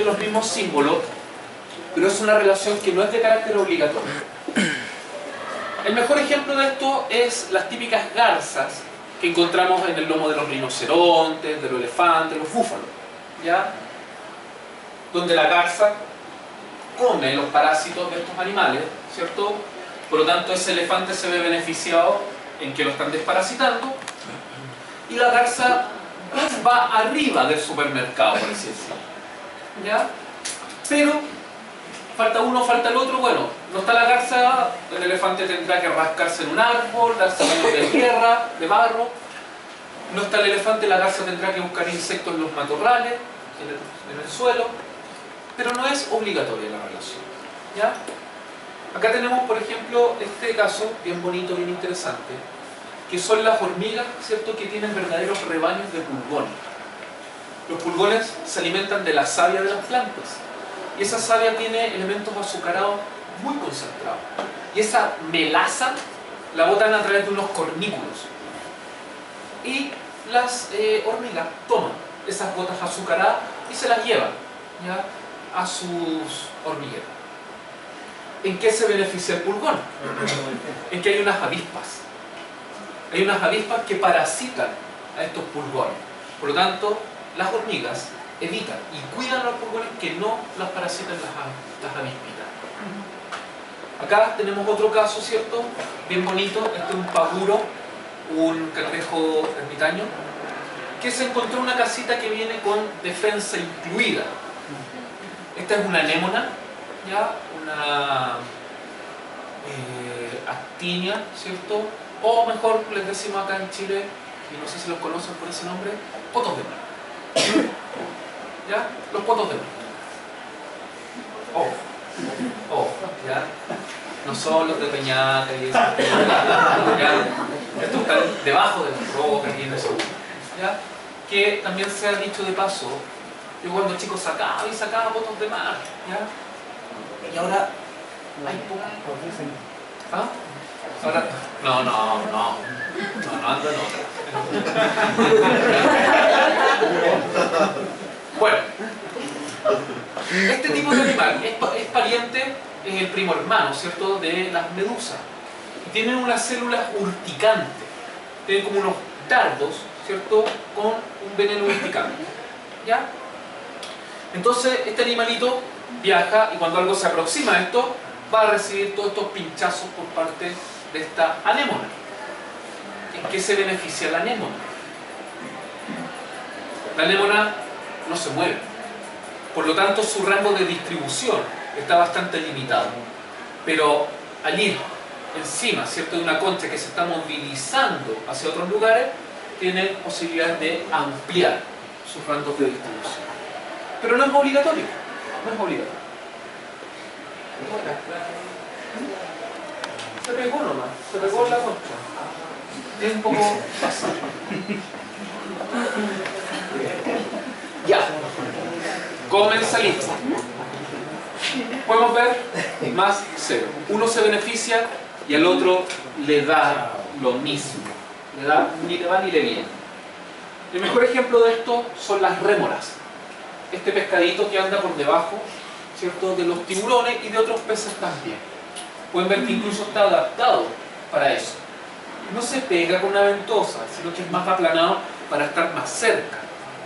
los mismos símbolos, pero es una relación que no es de carácter obligatorio. El mejor ejemplo de esto es las típicas garzas que encontramos en el lomo de los rinocerontes, de los elefantes, los búfalos, ¿ya? Donde la garza come los parásitos de estos animales, ¿cierto? Por lo tanto, ese elefante se ve beneficiado en que lo están desparasitando, y la garza va arriba del supermercado, por así decirlo, ¿ya? Pero falta uno, falta el otro. Bueno, no está la garza, el elefante tendrá que rascarse en un árbol, darse baños de tierra, de barro. No está el elefante, la garza tendrá que buscar insectos en los matorrales, en el suelo. Pero no es obligatoria la relación, ¿ya? Acá tenemos, por ejemplo, este caso bien bonito, bien interesante, que son las hormigas, ¿cierto?, que tienen verdaderos rebaños de pulgones. Los pulgones se alimentan de la savia de las plantas, y esa savia tiene elementos azucarados muy concentrados, y esa melaza la botan a través de unos cornículos, y las hormigas toman esas gotas azucaradas y se las llevan, ¿ya?, a sus hormigueros. ¿En qué se beneficia el pulgón? En que hay unas avispas. Hay unas avispas que parasitan a estos pulgones. Por lo tanto, las hormigas evitan y cuidan a los pulgones que no las parasiten las avispitas. Acá tenemos otro caso, ¿cierto? Bien bonito. Este es un paguro, un cangrejo ermitaño, que se encontró una casita que viene con defensa incluida. Esta es una anémona, ¿ya? Una actinia, ¿cierto? O mejor les decimos acá en Chile, y no sé si los conocen por ese nombre, potos de mar. ¿Ya? Los potos de mar. ¿Ya? No son los de Peñata y eso. Estos están debajo de las rocas y en eso. ¿Ya? Que también se ha dicho de paso, yo cuando chico sacaba potos de mar, ¿ya? Y ahora hay poco. ¿Ah? Ahora, no ando en otra. Bueno, este tipo de animal es pariente, es el primo hermano, ¿cierto?, de las medusas. Y tienen unas células urticantes, tienen como unos dardos, ¿cierto?, con un veneno urticante, ¿ya? Entonces este animalito viaja, y cuando algo se aproxima a esto, va a recibir todos estos pinchazos por parte de esta anémona. ¿En qué se beneficia la anémona? La anémona no se mueve, por lo tanto su rango de distribución está bastante limitado. Pero al ir encima, ¿cierto?, de una concha que se está movilizando hacia otros lugares, tiene posibilidades de ampliar sus rangos de distribución. Pero no es obligatorio, no es obligatorio. Se pegó nomás, se pegó en la concha. Es un poco fácil. Ya. Comensalismo. Podemos ver más cero. Uno se beneficia y al otro le da lo mismo. Le da ni le va ni le viene. El mejor ejemplo de esto son las rémoras. Este pescadito que anda por debajo, ¿cierto?, de los tiburones y de otros peces también. Pueden ver que incluso está adaptado para eso. No se pega con una ventosa, sino que es más aplanado para estar más cerca.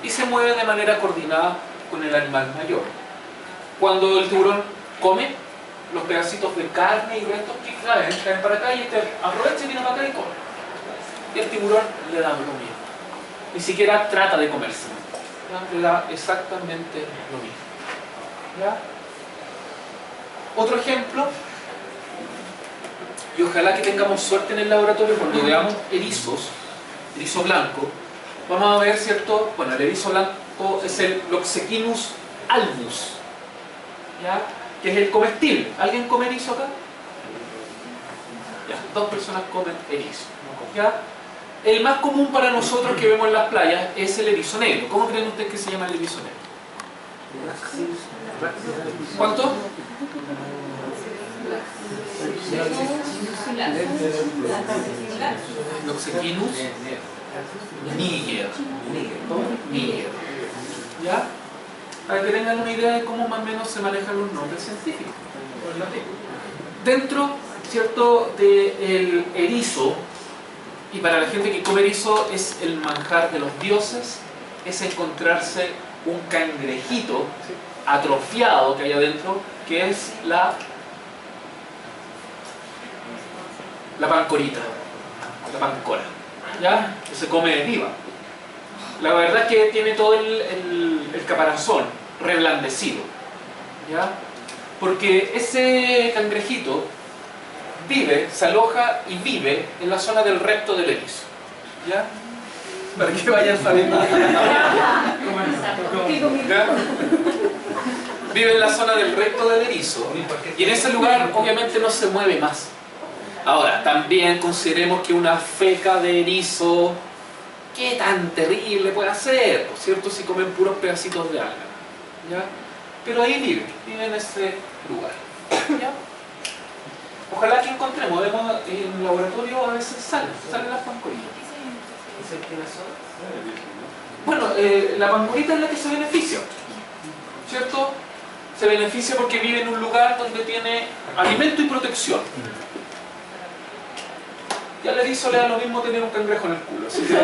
Y se mueve de manera coordinada con el animal mayor. Cuando el tiburón come, los pedacitos de carne y restos que caen para acá, y este aprovecha y viene para acá y come. Y el tiburón le da lo mismo. Ni siquiera trata de comerse. ¿Ya? Le da exactamente lo mismo. ¿Ya? Otro ejemplo, y ojalá que tengamos suerte en el laboratorio cuando veamos erizos, erizo blanco, vamos a ver, ¿cierto? Bueno, el erizo blanco es el Loxeckinus albus, ¿ya?, que es el comestible. ¿Alguien come erizo acá? Ya, 2 personas comen erizo, ¿ya? El más común para nosotros que vemos en las playas es el erizo negro. ¿Cómo creen ustedes que se llama el erizo negro? ¿Cuánto? Loxeckinus niger. ¿Ya? para que tengan una idea de cómo más o menos se manejan los nombres científicos. Dentro, ¿cierto?, del erizo, y para la gente que come erizo es el manjar de los dioses, es encontrarse un cangrejito atrofiado que hay adentro, que es la pancorita, la pancora, ¿ya? Que se come viva. La verdad es que tiene todo el caparazón reblandecido, ¿ya? Porque ese cangrejito vive, se aloja y vive en la zona del recto del erizo, ¿ya? Para que vayan sabiendo. ¿Ya? Vive en la zona del recto del erizo y en ese lugar obviamente no se mueve más. Ahora, también consideremos que una feca de erizo, ¿qué tan terrible puede ser? ¿Por cierto? Si comen puros pedacitos de alga, ¿ya? Pero ahí vive en ese lugar, ¿ya? Ojalá que encontremos, vemos en el laboratorio a veces salen las pancorillas. Bueno, la pancorita es la que se beneficia, ¿cierto? Se beneficia porque vive en un lugar donde tiene alimento y protección. Y al erizo le da lo mismo tener un cangrejo en el culo, así que...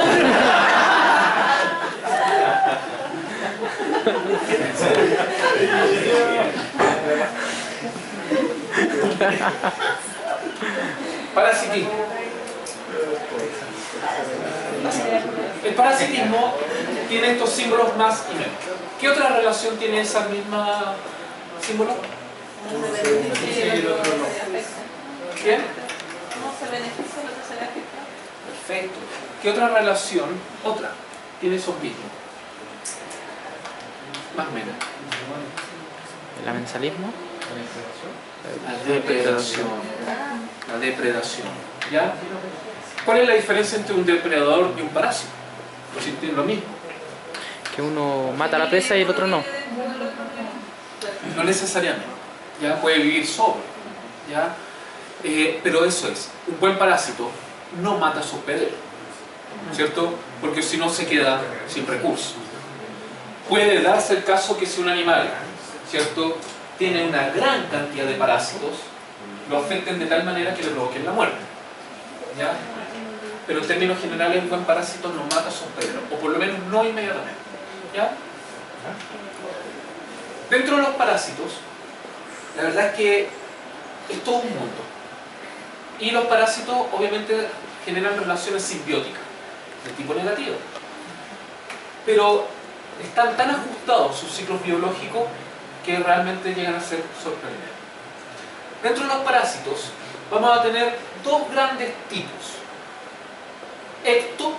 Parasitismo. El parasitismo tiene estos símbolos más y menos. ¿Qué otra relación tiene esa misma símbolo? ¿Quién? ¿Cómo se beneficia lo que se le afecta? Perfecto. ¿Qué otra relación, tiene esos mismos? Más o menos. ¿El amensalismo? La depredación. La depredación. ¿Ya? ¿Cuál es la diferencia entre un depredador y un parásito? Pues si tienen lo mismo. Que uno mata a la presa y el otro no. No necesariamente. Ya puede vivir solo. ¿Ya? Pero eso es. Un buen parásito no mata a su hospedero, ¿cierto? Porque si no se queda sin recursos. Puede darse el caso que si un animal, ¿cierto?, tiene una gran cantidad de parásitos, lo afecten de tal manera que le provoquen la muerte, ¿ya? Pero en términos generales un buen parásito no mata a su hospedero, o por lo menos no inmediatamente, ¿ya? Dentro de los parásitos, la verdad es que es todo un mundo. Y los parásitos obviamente generan relaciones simbióticas de tipo negativo. Pero están tan ajustados sus ciclos biológicos que realmente llegan a ser sorprendentes. Dentro de los parásitos vamos a tener dos grandes tipos: ecto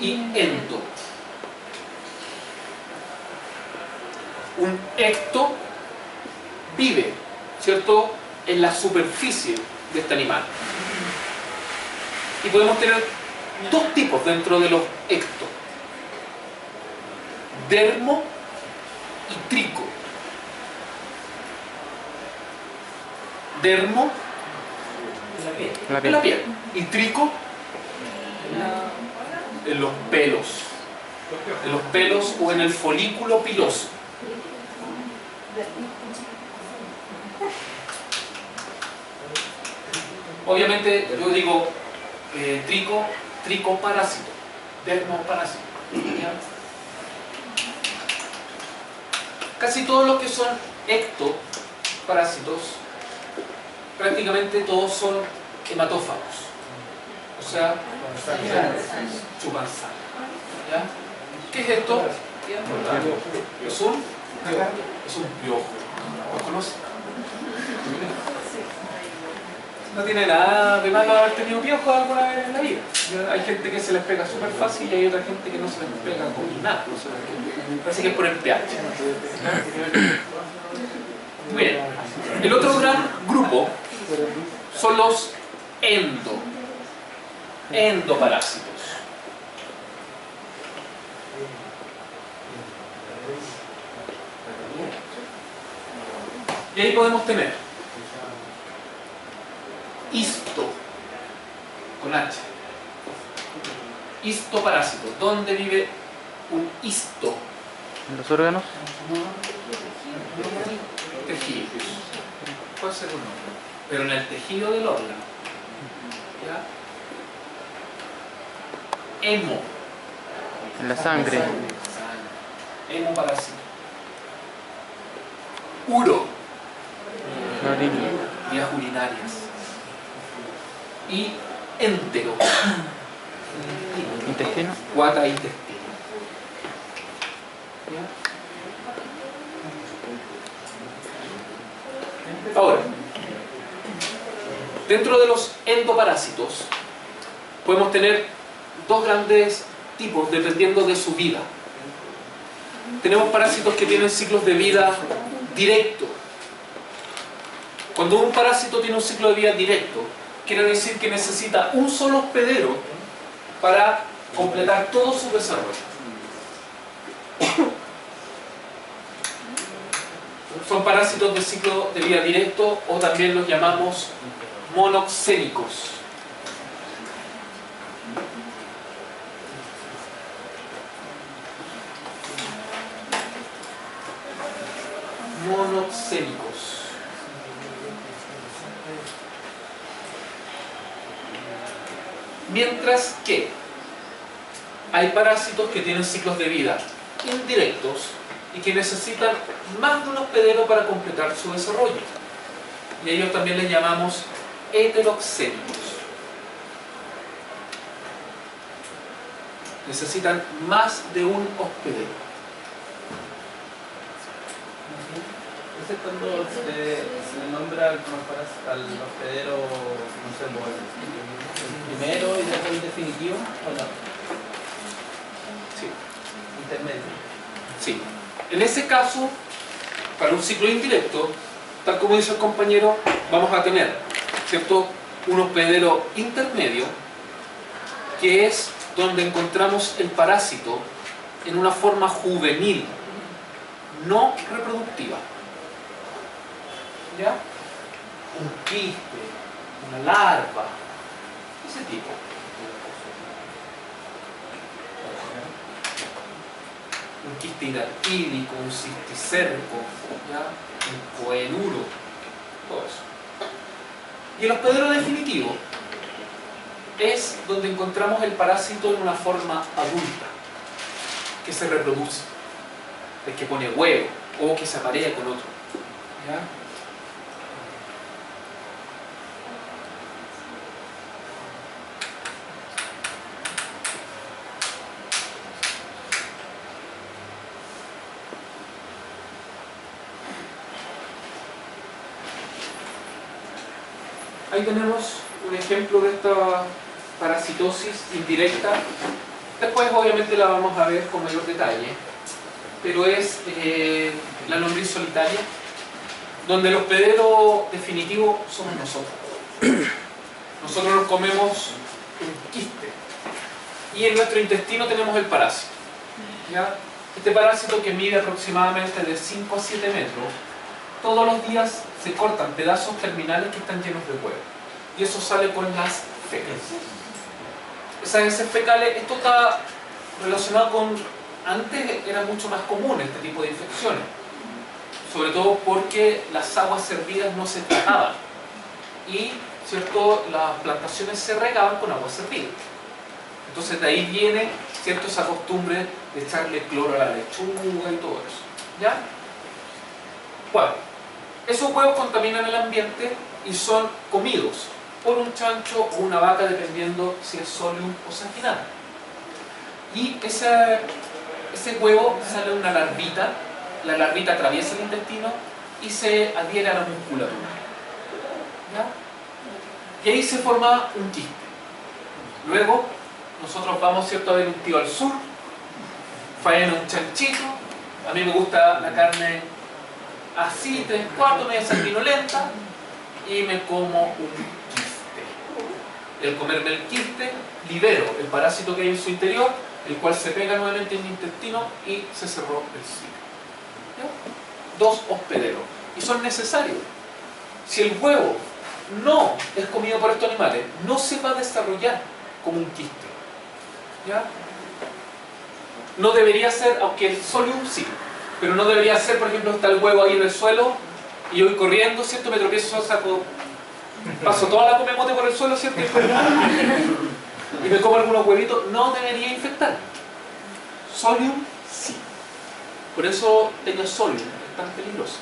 y endo. Un ecto vive, ¿cierto?, en la superficie de este animal. Y podemos tener dos tipos dentro de los ecto: dermo y trico. Dermo en la piel y trico en los pelos o en el folículo piloso. Obviamente yo digo trico parásito, dermo parásito, ¿ya? Casi todos los que son ectoparásitos, prácticamente todos son hematófagos, o sea, chupan sangre, ¿ya? ¿Qué es esto? Es un piojo. ¿Lo conocen? No tiene nada de malo haber tenido piojos alguna vez en la vida. Hay gente que se les pega súper fácil y hay otra gente que no se les pega con nada. Parece que es por el pH. Muy bien. El otro gran grupo son los endoparásitos. Y ahí podemos tener histo, con H. Histoparásito. ¿Dónde vive un histo? En los órganos. Tejidos. Puede ser un órgano. Pero en el tejido del órgano. ¿Ya? Hemo. En la sangre. Hemoparásito. Uro. La orina. Vías urinarias. Y éntero. Intestino. Guata e intestino. ¿Ya? Ahora, dentro de los endoparásitos podemos tener dos grandes tipos dependiendo de su vida. Tenemos parásitos que tienen ciclos de vida directo. Cuando un parásito tiene un ciclo de vida directo, quiere decir que necesita un solo hospedero para completar todo su desarrollo. Son parásitos de ciclo de vida directo o también los llamamos monoxénicos. Monoxénicos. Mientras que hay parásitos que tienen ciclos de vida indirectos y que necesitan más de un hospedero para completar su desarrollo. Y a ellos también les llamamos heteroxénicos. Necesitan más de un hospedero. Ese es cuando se le nombra al hospedero, no sé, el primero y después el definitivo, ¿o no? Sí. Intermedio. Sí. En ese caso, para un ciclo indirecto, tal como dice el compañero, vamos a tener, ¿cierto?, un hospedero intermedio, que es donde encontramos el parásito en una forma juvenil, no reproductiva. ¿Ya? Un quiste, una larva, ese tipo. Un quiste hidarquídico, un cisticerco, ¿ya? Un coenuro, todo eso. Y el hospedero definitivo es donde encontramos el parásito en una forma adulta, que se reproduce, el que pone huevo o que se aparea con otro. ¿Ya? Ahí tenemos un ejemplo de esta parasitosis indirecta. Después obviamente la vamos a ver con mayor detalle, pero es la lombriz solitaria, donde el hospedero definitivo somos nosotros. Nosotros nos comemos un quiste y en nuestro intestino tenemos el parásito. ¿Ya? Este parásito, que mide aproximadamente de 5 a 7 metros, todos los días se cortan pedazos terminales que están llenos de huevo. Y eso sale con las fecas. Esas heces fecales, esto está relacionado con... Antes era mucho más común este tipo de infecciones. Sobre todo porque las aguas servidas no se trataban. Y, ¿cierto?, las plantaciones se regaban con agua servida. Entonces de ahí viene, ¿cierto?, esa costumbre de echarle cloro a la lechuga y todo eso. ¿Ya? Bueno, esos huevos contaminan el ambiente y son comidos por un chancho o una vaca, dependiendo si es solium o sanguinario. Y ese huevo sale una larvita, la larvita atraviesa el intestino y se adhiere a la musculatura. ¿Ya? Y ahí se forma un quiste. Luego, nosotros vamos, ¿cierto?, a ver un tío al sur, faena un chanchito. A mí me gusta la carne así, 3/4, media sanguinolenta, y me como un quiste. El comerme el quiste, libero el parásito que hay en su interior, el cual se pega nuevamente en mi intestino y se cerró el ciclo. ¿Ya? 2 hospederos. Y son necesarios. Si el huevo no es comido por estos animales, no se va a desarrollar como un quiste. ¿Ya? no debería ser, aunque el solium sí, pero no debería ser, por ejemplo, está el huevo ahí en el suelo y yo voy corriendo, ¿cierto? Me tropiezo, saco, paso toda la comemote por el suelo, ¿cierto? Y me como algunos huevitos, no debería infectar. Solium sí. Por eso tenga solium, es tan peligroso.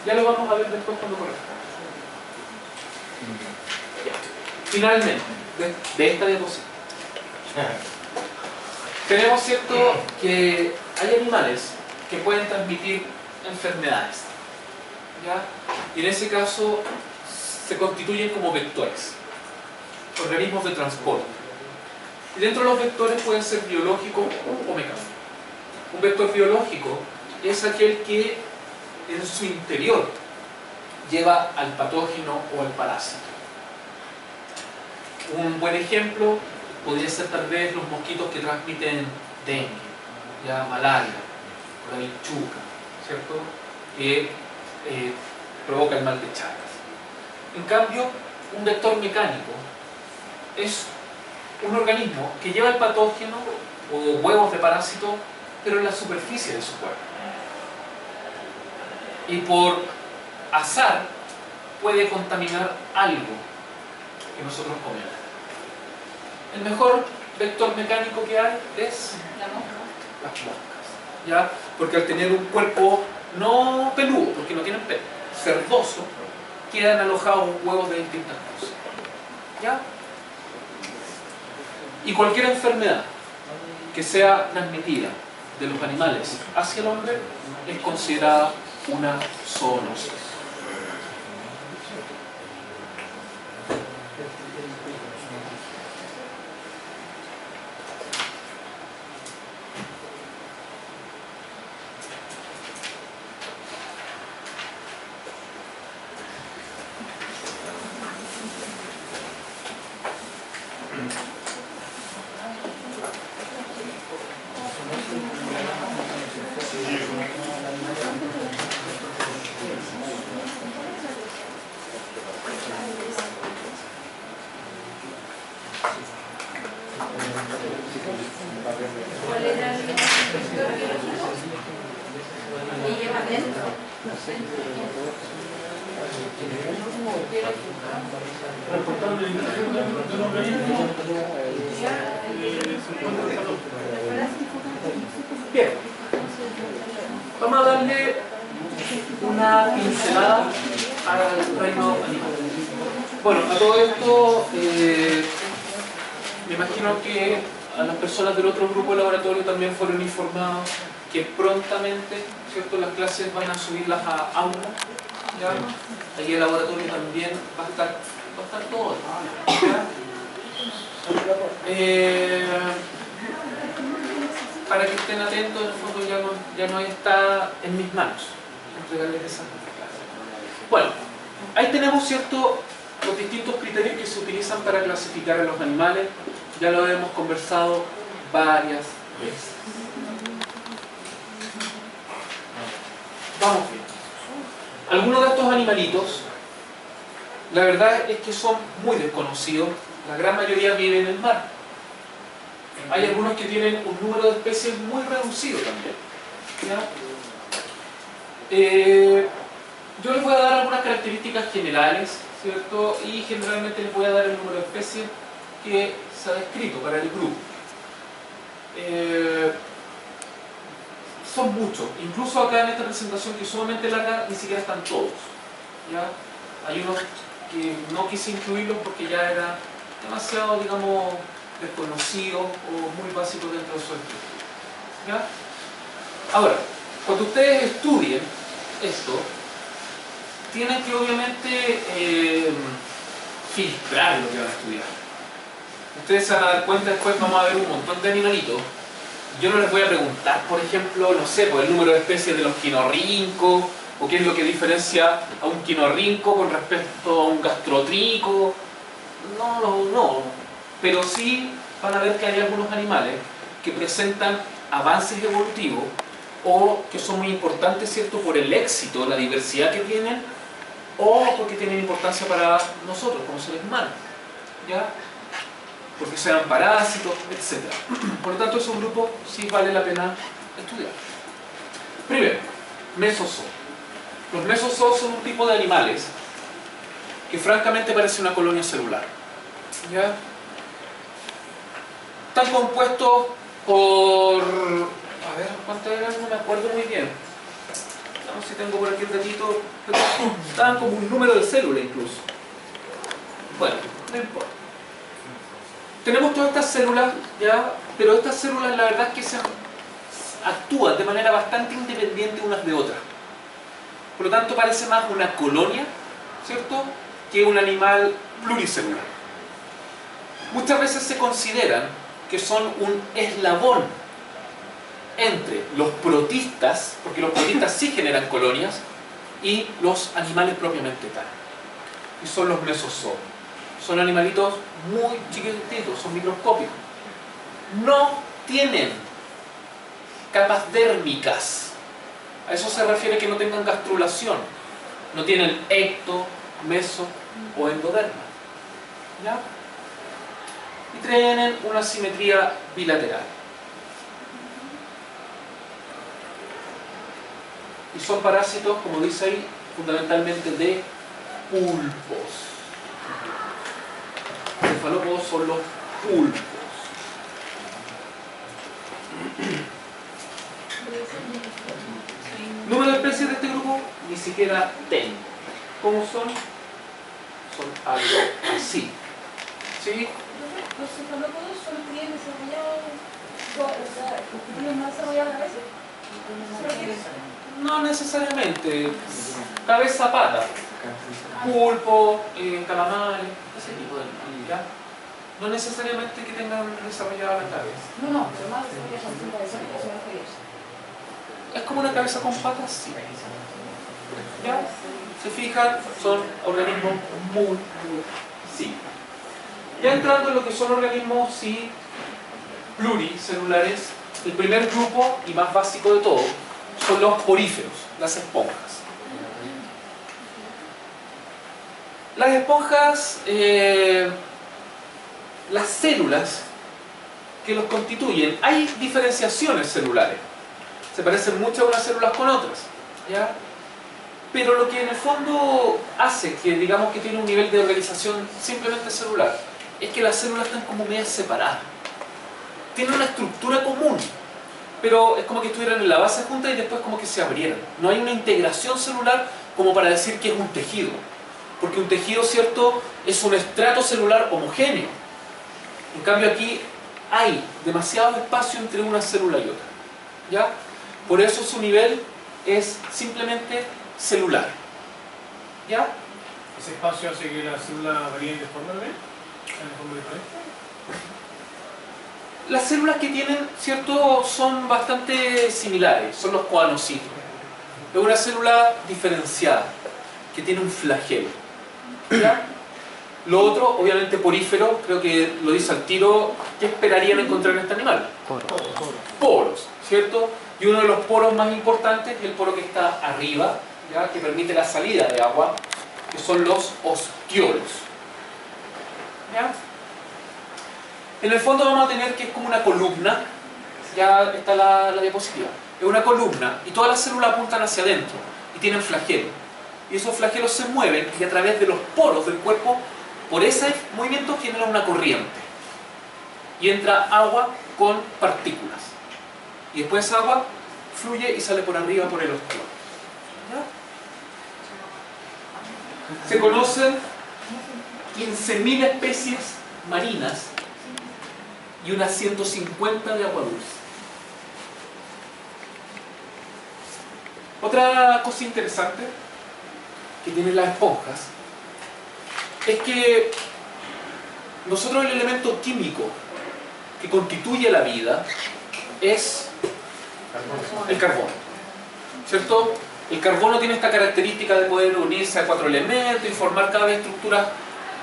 Ya lo vamos a ver después cuando corresponda. Finalmente, de esta diapositiva, tenemos, ¿cierto?, que hay animales que pueden transmitir enfermedades, ¿ya? Y en ese caso se constituyen como vectores, organismos de transporte. Y dentro de los vectores pueden ser biológicos o mecánicos. Un vector biológico es aquel que en su interior lleva al patógeno o al parásito. Un buen ejemplo podría ser tal vez los mosquitos que transmiten dengue, ya malaria, la vinchuca, ¿cierto? Que provoca el mal de Chagas. En cambio, un vector mecánico es un organismo que lleva el patógeno o huevos de parásito, pero en la superficie de su cuerpo. Y por azar puede contaminar algo que nosotros comemos. El mejor vector mecánico que hay es La mosca. las moscas, ¿ya? Porque al tener un cuerpo no peludo, porque no tienen pelo, cerdoso, quedan alojados huevos de distintas cosas, ¿ya? Y cualquier enfermedad que sea transmitida de los animales hacia el hombre es considerada una zoonosis. ¿Cuál era el vector biológico? ¿Que lleva dentro? Bien, vamos a darle una pincelada al reino animal. Bueno, a todo esto, me imagino que a las personas del otro grupo de laboratorio también fueron informados que prontamente, ¿cierto?, las clases van a subirlas a aula, ¿ya? Allí el laboratorio también va a estar todo, ¿ya? Para que estén atentos, en el fondo ya no está en mis manos entregarles esas clases. Bueno, ahí tenemos, ¿cierto?, los distintos criterios que se utilizan para clasificar a los animales. Ya lo hemos conversado varias veces. Vamos bien. Algunos de estos animalitos, la verdad es que son muy desconocidos. La gran mayoría viven en el mar. Hay algunos que tienen un número de especies muy reducido también, ¿ya? Yo les voy a dar algunas características generales, ¿cierto? Y generalmente les voy a dar el número de especies que se ha descrito para el grupo. Son muchos, incluso acá en esta presentación que es sumamente larga, ni siquiera están todos, ¿ya? Hay unos que no quise incluirlos porque ya era demasiado, digamos, desconocido o muy básico dentro de su estudio, ¿ya? Ahora, cuando ustedes estudien esto, tienen que obviamente filtrar lo que van a estudiar. Ustedes se van a dar cuenta, después vamos a ver un montón de animalitos. Yo no les voy a preguntar, por ejemplo, no sé, por el número de especies de los quinorrincos, o qué es lo que diferencia a un quinorrinco con respecto a un gastrotrico. No. Pero sí van a ver que hay algunos animales que presentan avances evolutivos o que son muy importantes, ¿cierto?, por el éxito, la diversidad que tienen, o porque tienen importancia para nosotros como seres humanos, ¿ya? porque sean parásitos, etc. Por lo tanto, esos grupos sí vale la pena estudiar. Primero, mesozoos. Los mesozoos son un tipo de animales que francamente parece una colonia celular. ¿Ya? Están compuestos por... A ver, ¿cuántas eran? No me acuerdo muy bien. No sé si tengo por aquí el datito. Pero estaban como un número de células incluso. Bueno, no importa. Tenemos todas estas células, ¿ya? Pero estas células la verdad es que actúan de manera bastante independiente unas de otras. Por lo tanto parece más una colonia, ¿cierto?, que un animal pluricelular. Muchas veces se consideran que son un eslabón entre los protistas, porque los protistas sí generan colonias, y los animales propiamente tal. Y son los mesozoos. Son animalitos muy chiquititos, son microscópicos. No tienen capas dérmicas. A eso se refiere que no tengan gastrulación. No tienen ecto, meso o endoderma. ¿Ya? Y tienen una simetría bilateral. Y son parásitos, como dice ahí, fundamentalmente de pulpos. Los cefalópodos son los pulpos. Número de especies de este grupo, ni siquiera tengo. ¿Cómo son? Son algo así. ¿Sí? ¿Los cefalópodos son los que tienen desarrollado, tienen más desarrollado la cabeza? No necesariamente. Cabeza, pata. Pulpo, calamares, ese tipo de animales, ¿ya? No necesariamente que tengan desarrollada la cabeza. No, pero más desarrollado son cabeza. Es como una cabeza con patas, sí. ¿Ya? Se fijan, son organismos muy simples. Ya entrando en lo que son organismos sí pluricelulares, el primer grupo y más básico de todo son los poríferos, las esponjas. Las esponjas, las células que los constituyen, hay diferenciaciones celulares. Se parecen mucho unas células con otras, ¿ya? Pero lo que en el fondo hace que digamos que tiene un nivel de organización simplemente celular es que las células están como medias separadas. Tienen una estructura común, pero es como que estuvieran en la base juntas y después como que se abrieran. No hay una integración celular como para decir que es un tejido, porque un tejido, ¿cierto?, es un estrato celular homogéneo. En cambio aquí hay demasiado espacio entre una célula y otra, ¿ya? Por eso su nivel es simplemente celular. ¿Ya? ¿Ese espacio hace que las células varíen de forma diferente? ¿De forma diferente? Las células que tienen, ¿cierto?, son bastante similares, son los coanocitos. Es una célula diferenciada, que tiene un flagelo. ¿Ya? Lo otro, obviamente porífero, creo que lo dice al tiro, ¿qué esperarían encontrar en este animal? Poros, ¿cierto? Y uno de los poros más importantes es el poro que está arriba, ¿ya?, que permite la salida de agua, que son los ostiolos. ¿Ya? En el fondo vamos a tener que es como una columna, ya está la diapositiva, es una columna y todas las células apuntan hacia adentro y tienen flagelos. Y esos flagelos se mueven y a través de los poros del cuerpo, por ese movimiento genera una corriente. Y entra agua con partículas. Y después esa agua fluye y sale por arriba por el ostiolo. ¿Ya? Se conocen 15.000 especies marinas y unas 150 de agua dulce. Otra cosa interesante que tienen las esponjas es que nosotros el elemento químico que constituye la vida es el carbono, ¿cierto? El carbono tiene esta característica de poder unirse a 4 elementos y formar cada vez estructuras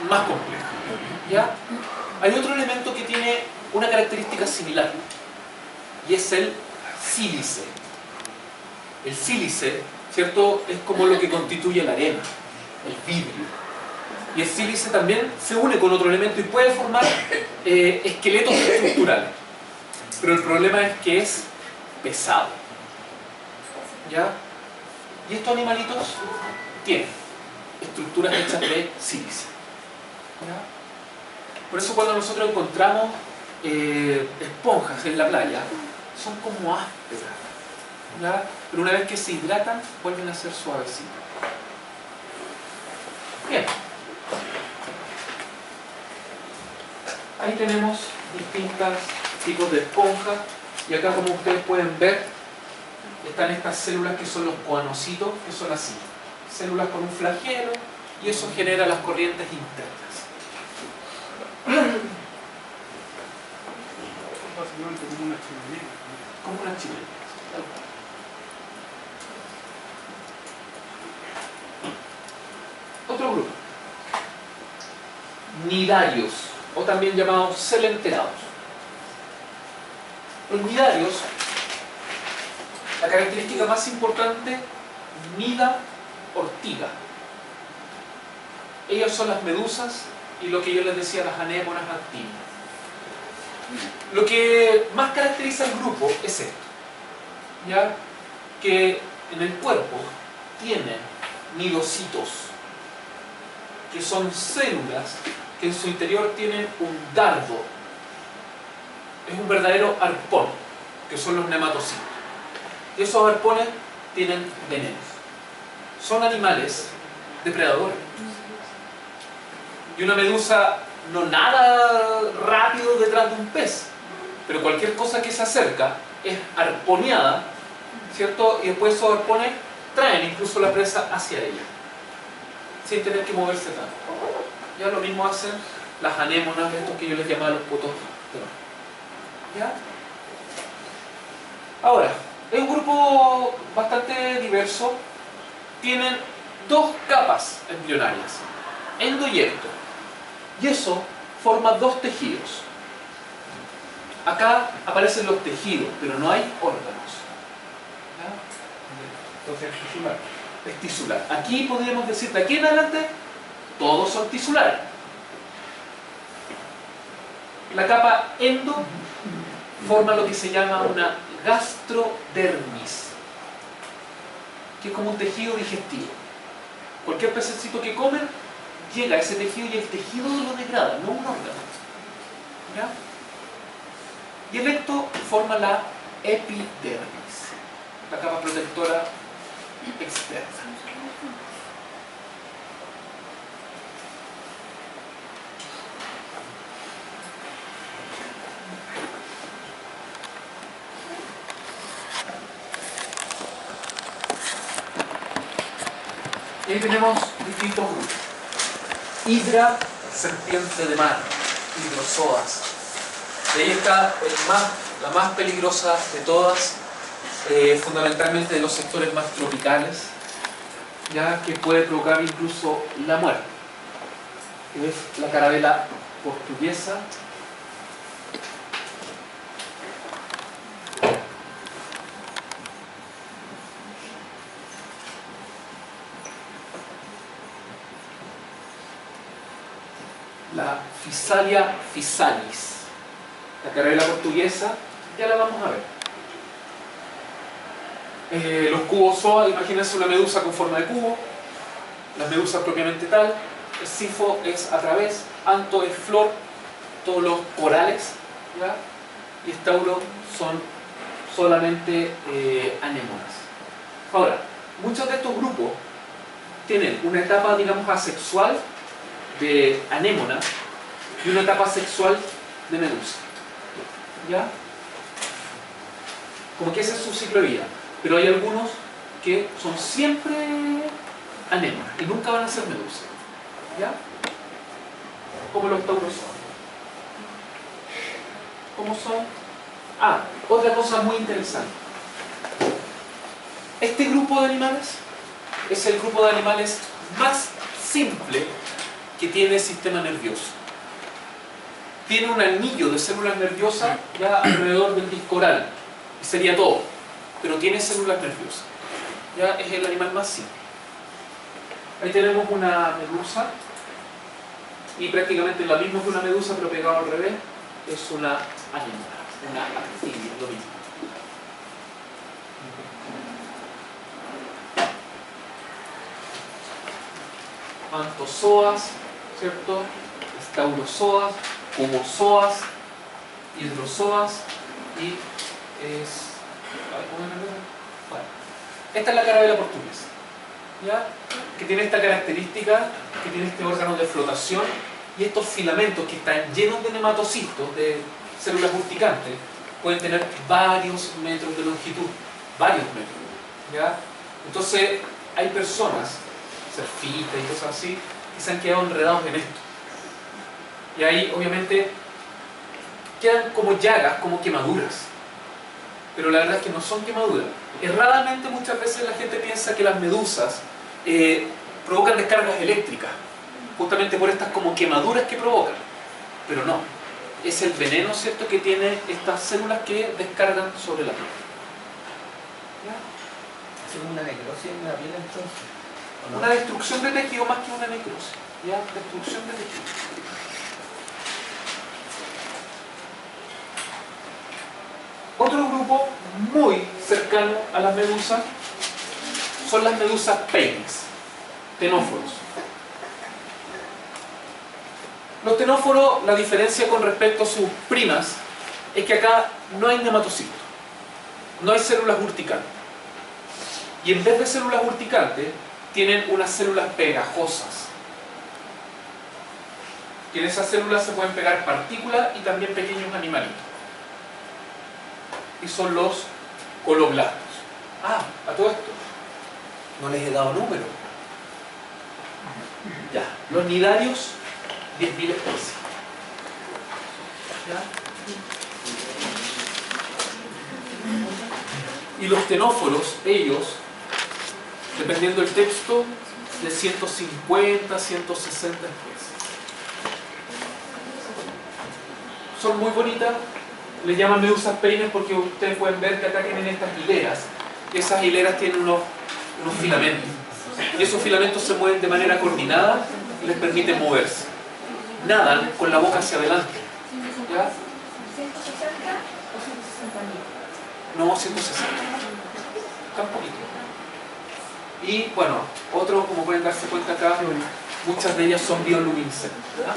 más complejas, ¿ya? Hay otro elemento que tiene una característica similar y es el sílice. El sílice, ¿cierto?, es como lo que constituye la arena, el vidrio. Y el sílice también se une con otro elemento y puede formar esqueletos estructurales. Pero el problema es que es pesado. ¿Ya? Y estos animalitos tienen estructuras hechas de sílice. ¿Ya? Por eso cuando nosotros encontramos esponjas en la playa, son como ásperas. ¿Ya? Pero una vez que se hidratan, vuelven a ser suavecitas. Bien. Ahí tenemos distintos tipos de esponjas. Y acá, como ustedes pueden ver, están estas células que son los coanocitos, que son así. Células con un flagelo, y eso genera las corrientes internas. Básicamente como una chimenea. Como una chimenea. Otro grupo. Nidarios, o también llamados celenterados. Los nidarios, la característica más importante, nida ortiga. Ellos son las medusas y lo que yo les decía, las anémonas actinas. Lo que más caracteriza al grupo es esto, ¿ya? Que en el cuerpo tienen nidocitos, que son células que en su interior tienen un dardo. Es un verdadero arpón, que son los nematocitos. Y esos arpones tienen venenos. Son animales depredadores. Y una medusa no nada rápido detrás de un pez, pero cualquier cosa que se acerca es arponeada, ¿cierto? Y después esos arpones traen incluso la presa hacia ella, sin tener que moverse tanto. Ya lo mismo hacen las anémonas, estos que yo les llamaba los potos de mar. ¿Ya? Ahora, es un grupo bastante diverso. Tienen dos capas embrionarias, endo y ecto. Y eso forma dos tejidos. Acá aparecen los tejidos, pero no hay órganos. ¿Ya? Entonces es tisular. Es tisular. Aquí podríamos decir, de aquí en adelante, todos son tisulares. La capa endo forma lo que se llama una gastrodermis, que es como un tejido digestivo. Cualquier pececito que comen llega a ese tejido y el tejido lo degrada, no un órgano. ¿Ya? Y el ecto forma la epidermis, la capa protectora externa. Y ahí tenemos distintos grupos. Hidra, serpiente de mar, hidrozoas. De ahí está la más peligrosa de todas, fundamentalmente de los sectores más tropicales, ya que puede provocar incluso la muerte, que es la carabela portuguesa. La Physalia physalis, la carabela portuguesa, ya la vamos a ver. Los cubozoa, imagínense una medusa con forma de cubo, las medusas propiamente tal, el sifo es a través, anto es flor, todos los corales, ¿ya? Y estauro son solamente anémonas. Ahora, muchos de estos grupos tienen una etapa, digamos, asexual de anémona y una etapa sexual de medusa. ¿Ya? Como que ese es su ciclo de vida. Pero hay algunos que son siempre anémonas y nunca van a ser medusa. ¿Ya? Como los taurozoa. ¿Cómo son? Ah, otra cosa muy interesante. Este grupo de animales es el grupo de animales más simple que tiene sistema nervioso. Tiene un anillo de células nerviosas ya alrededor del disco oral, y sería todo, pero tiene células nerviosas. Ya es el animal más simple. Ahí tenemos una medusa, y prácticamente lo mismo que una medusa pero pegado al revés, es una anémona, una actinia, lo mismo. Antozoas, ¿cierto? Staurozoas, homozoas, hidrozoas y es... Bueno, esta es la carabela portuguesa, ¿ya? Que tiene esta característica, que tiene este órgano de flotación y estos filamentos que están llenos de nematocitos, de células urticantes, pueden tener varios metros de longitud, varios metros, ¿ya? Entonces hay personas, surfistas y cosas así, que se han quedado enredados en esto. Y ahí obviamente quedan como llagas, como quemaduras. Pero la verdad es que no son quemaduras. Erradamente muchas veces la gente piensa que las medusas provocan descargas eléctricas, justamente por estas como quemaduras que provocan. Pero no, es el veneno, ¿cierto?, que tiene estas células que descargan sobre la piel. Es como una necrosis en la piel entonces. ¿O no? Una destrucción de tejido más que una necrosis. ¿Ya? Destrucción de tejido. Otro grupo muy cercano a las medusas son las medusas peines, tenóforos. Los tenóforos, la diferencia con respecto a sus primas es que acá no hay nematocitos, no hay células urticantes. Y en vez de células urticantes, tienen unas células pegajosas. Y en esas células se pueden pegar partículas y también pequeños animalitos. Y son los coloblastos. Ah, a todo esto no les he dado número. Ya, los nidarios, 10.000 especies. ¿Ya? Y los tenóforos, ellos, dependiendo del texto, de 150, 160 especies. Son muy bonitas. Les llaman medusas peines porque ustedes pueden ver que acá tienen estas hileras. Y esas hileras tienen unos filamentos. Y esos filamentos se mueven de manera coordinada y les permiten moverse. Nadan con la boca hacia adelante. ¿Ya? ¿160 o 160.000? No, 160. Tan poquito. Y bueno, otros, como pueden darse cuenta acá, muchas de ellas son bioluminiscentes. ¿Ah?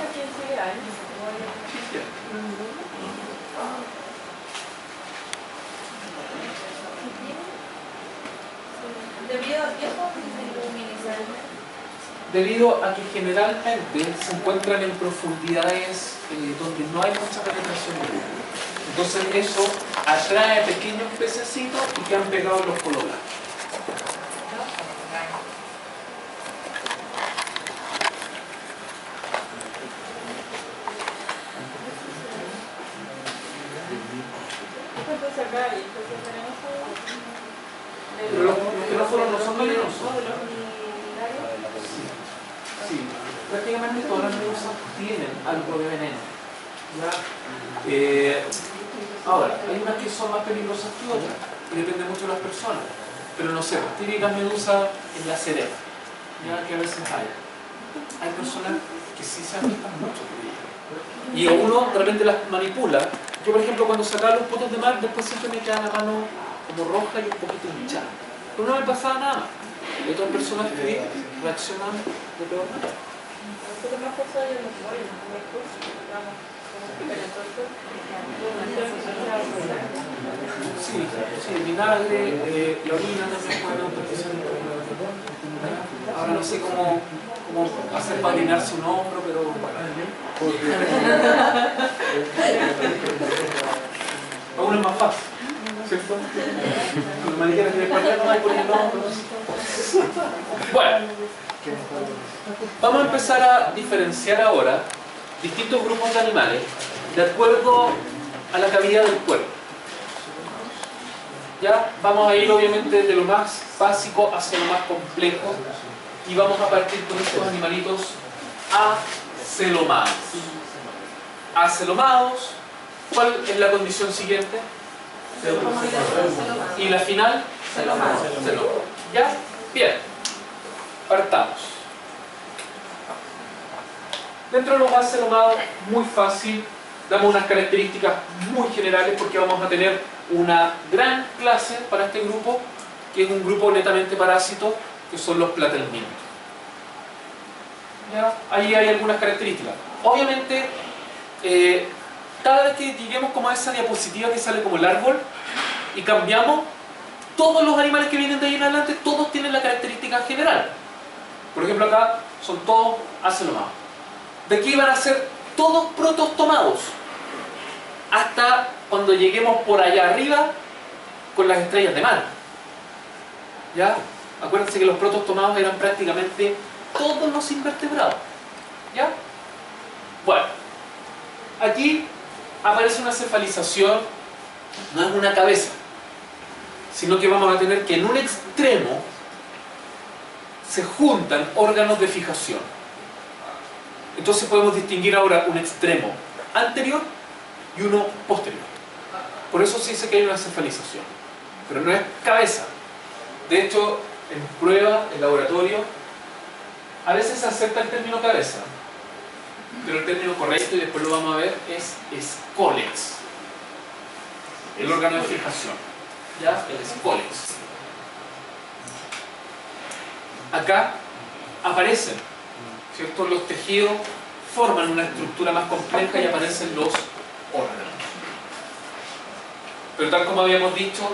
¿Debido a qué son bioluminiscentes? Debido a que generalmente se encuentran en profundidades donde no hay mucha penetración de luz. Entonces eso atrae pequeños pececitos y quedan pegados los coloblastos. Entonces acá hay, entonces tenemos Pero los tenóforos no son venenosos. Sí, prácticamente todas las medusas tienen algo de veneno. ¿Ya? Ahora, hay unas que son más peligrosas que otras, y depende mucho de las personas. Pero no sé, típicas medusas en la cereza, ¿ya? Que a veces hay. Hay personas que sí se afectan mucho por ellas. Y a uno de repente las manipula. Yo, por ejemplo, cuando sacaba los potos de mar, después siempre me quedaba la mano como roja y un poquito hinchada. Pero no me pasaba nada más. Y otras personas que reaccionan de peor manera. nosotros más cosas de los pollos, digamos, Sí, sí, vinagre, la orina también puede utilizar. Ahora no sé cómo hacer para llenarse un hombro, pero bueno. A uno es más fácil, ¿cierto? Cuando me dijeron que para no hay por el hombro. Bueno, vamos a empezar a diferenciar ahora distintos grupos de animales de acuerdo a la cavidad del cuerpo. Ya vamos a ir obviamente de lo más básico hacia lo más complejo y vamos a partir con estos animalitos acelomados. Acelomados, ¿cuál es la condición siguiente? Y la final, celomado. ¿Ya? Bien, partamos. Dentro de los acelomados, muy fácil, damos unas características muy generales porque vamos a tener una gran clase para este grupo, que es un grupo netamente parásito, que son los platelmintos. ¿Ya? Ahí hay algunas características. Obviamente, cada vez que lleguemos como a esa diapositiva que sale como el árbol y cambiamos, todos los animales que vienen de ahí en adelante, todos tienen la característica general. Por ejemplo, acá son todos acelomados. De aquí van a ser todos protostomados, hasta cuando lleguemos por allá arriba con las estrellas de mar. ¿Ya? Acuérdense que los protostomados eran prácticamente todos los invertebrados. ¿Ya? Bueno, aquí aparece una cefalización, no es una cabeza, sino que vamos a tener que en un extremo se juntan órganos de fijación. Entonces podemos distinguir ahora un extremo anterior y uno posterior. Por eso se dice que hay una cefalización, pero no es cabeza. De hecho, en prueba, en laboratorio, a veces se acepta el término cabeza, pero el término correcto, y después lo vamos a ver, es escólex, el órgano de fijación. ¿Ya? El escólex. Acá aparecen, ¿cierto? Los tejidos forman una estructura más compleja y aparecen los órganos. Pero tal como habíamos dicho,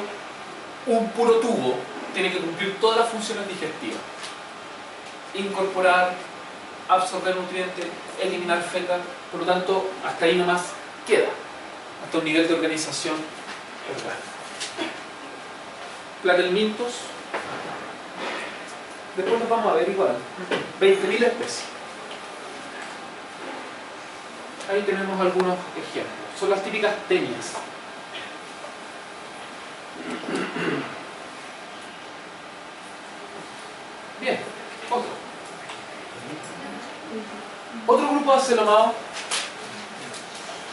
un puro tubo tiene que cumplir todas las funciones digestivas: incorporar, absorber nutrientes, eliminar fecal. Por lo tanto, hasta ahí nomás queda, hasta un nivel de organización orgánica. Platelmintos, después nos vamos a ver igual, 20.000 especies. Ahí tenemos algunos ejemplos. Son las típicas tenias. Bien, otro grupo de acelomados,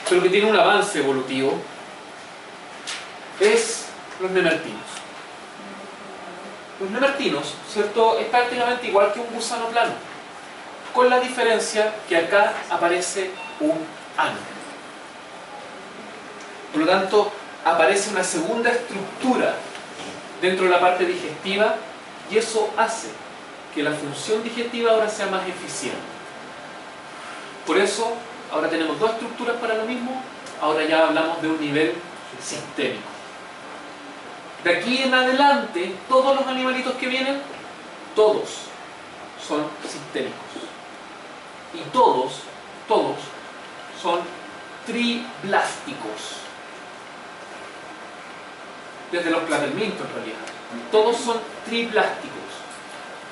pero que tiene un avance evolutivo, es los nemertinos. Los nemertinos, ¿cierto?, es prácticamente igual que un gusano plano, con la diferencia que acá aparece un ano. Por lo tanto, aparece una segunda estructura dentro de la parte digestiva, y eso hace que la función digestiva ahora sea más eficiente. Por eso, ahora tenemos dos estructuras para lo mismo, ahora ya hablamos de un nivel sistémico. De aquí en adelante, todos los animalitos que vienen, todos son sistémicos. Y todos son triblásticos. Desde los platelmintos en realidad. Todos son triblásticos.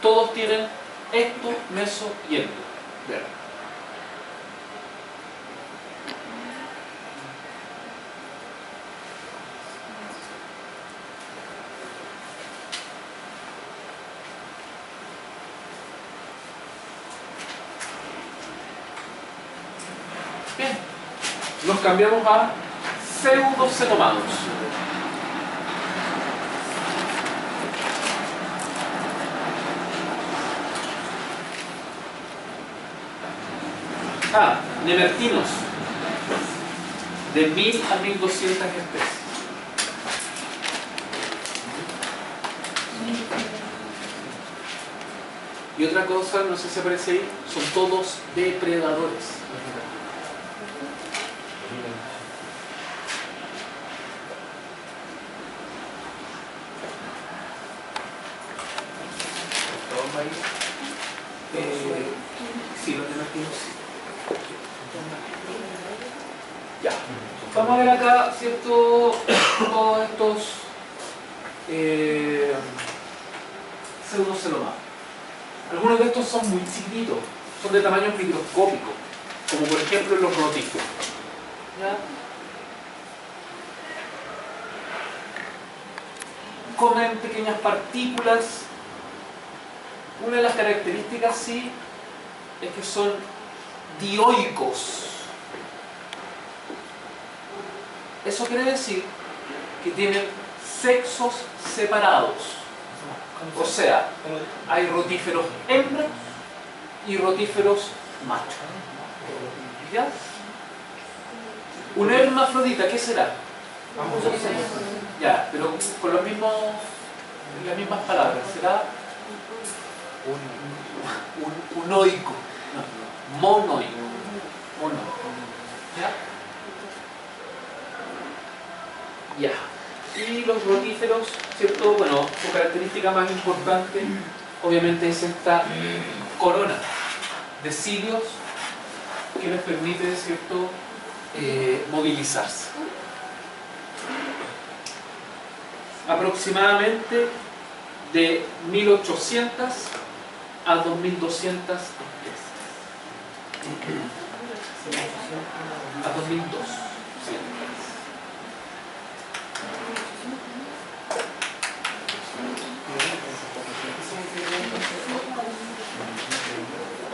Todos tienen ecto, meso y endo. Bien, nos cambiamos a pseudocenomados. Nemertinos, de 1000 a 1200 especies. Y otra cosa, no sé si aparece ahí, son todos depredadores. Sí, los nemertinos sí. Ya, vamos a ver acá, ¿cierto?, todos estos pseudocenomados. Algunos de estos son muy chiquititos, son de tamaño microscópico, como por ejemplo los rotíferos. ¿Ya? Comen pequeñas partículas. Una de las características, sí, es que son dioicos. Eso quiere decir que tienen sexos separados. O sea, hay rotíferos hembras y rotíferos machos. ¿Ya? Una hermafrodita, ¿qué será? Ya, pero con las mismas palabras. ¿Será un oico? No, monoico. ¿Ya? Ya. Y los rotíferos, ¿cierto? Bueno, su característica más importante, obviamente, es esta corona de cilios que les permite, ¿cierto?, movilizarse. Aproximadamente de 1800 a 2200 especies. A 2002. Sí.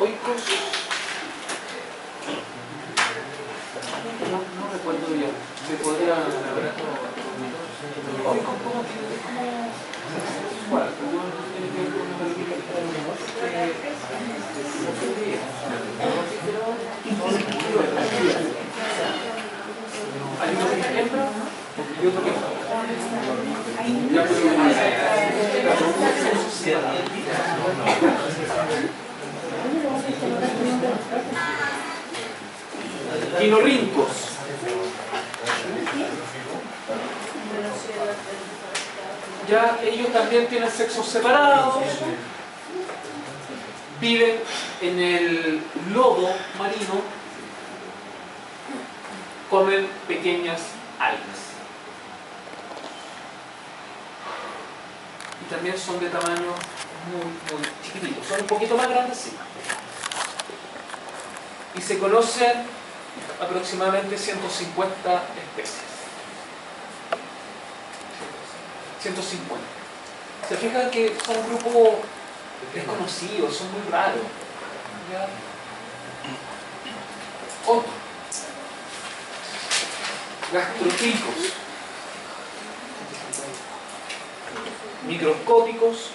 Oikos. No recuerdo bien. Se podría. Oikos como igual, pero no tiene que ver con una melodía que está en hay uno que es hembra y otro que es Quinorrincos. Ya ellos también tienen sexos separados, viven en el lodo marino, comen pequeñas algas y también son de tamaño muy chiquitito, son un poquito más grandes, sí. Y se conocen aproximadamente 150 especies. 150. Se fijan que son un grupo desconocido, son muy raros. ¿Ya? Otro. Gastrotricos. Microscópicos.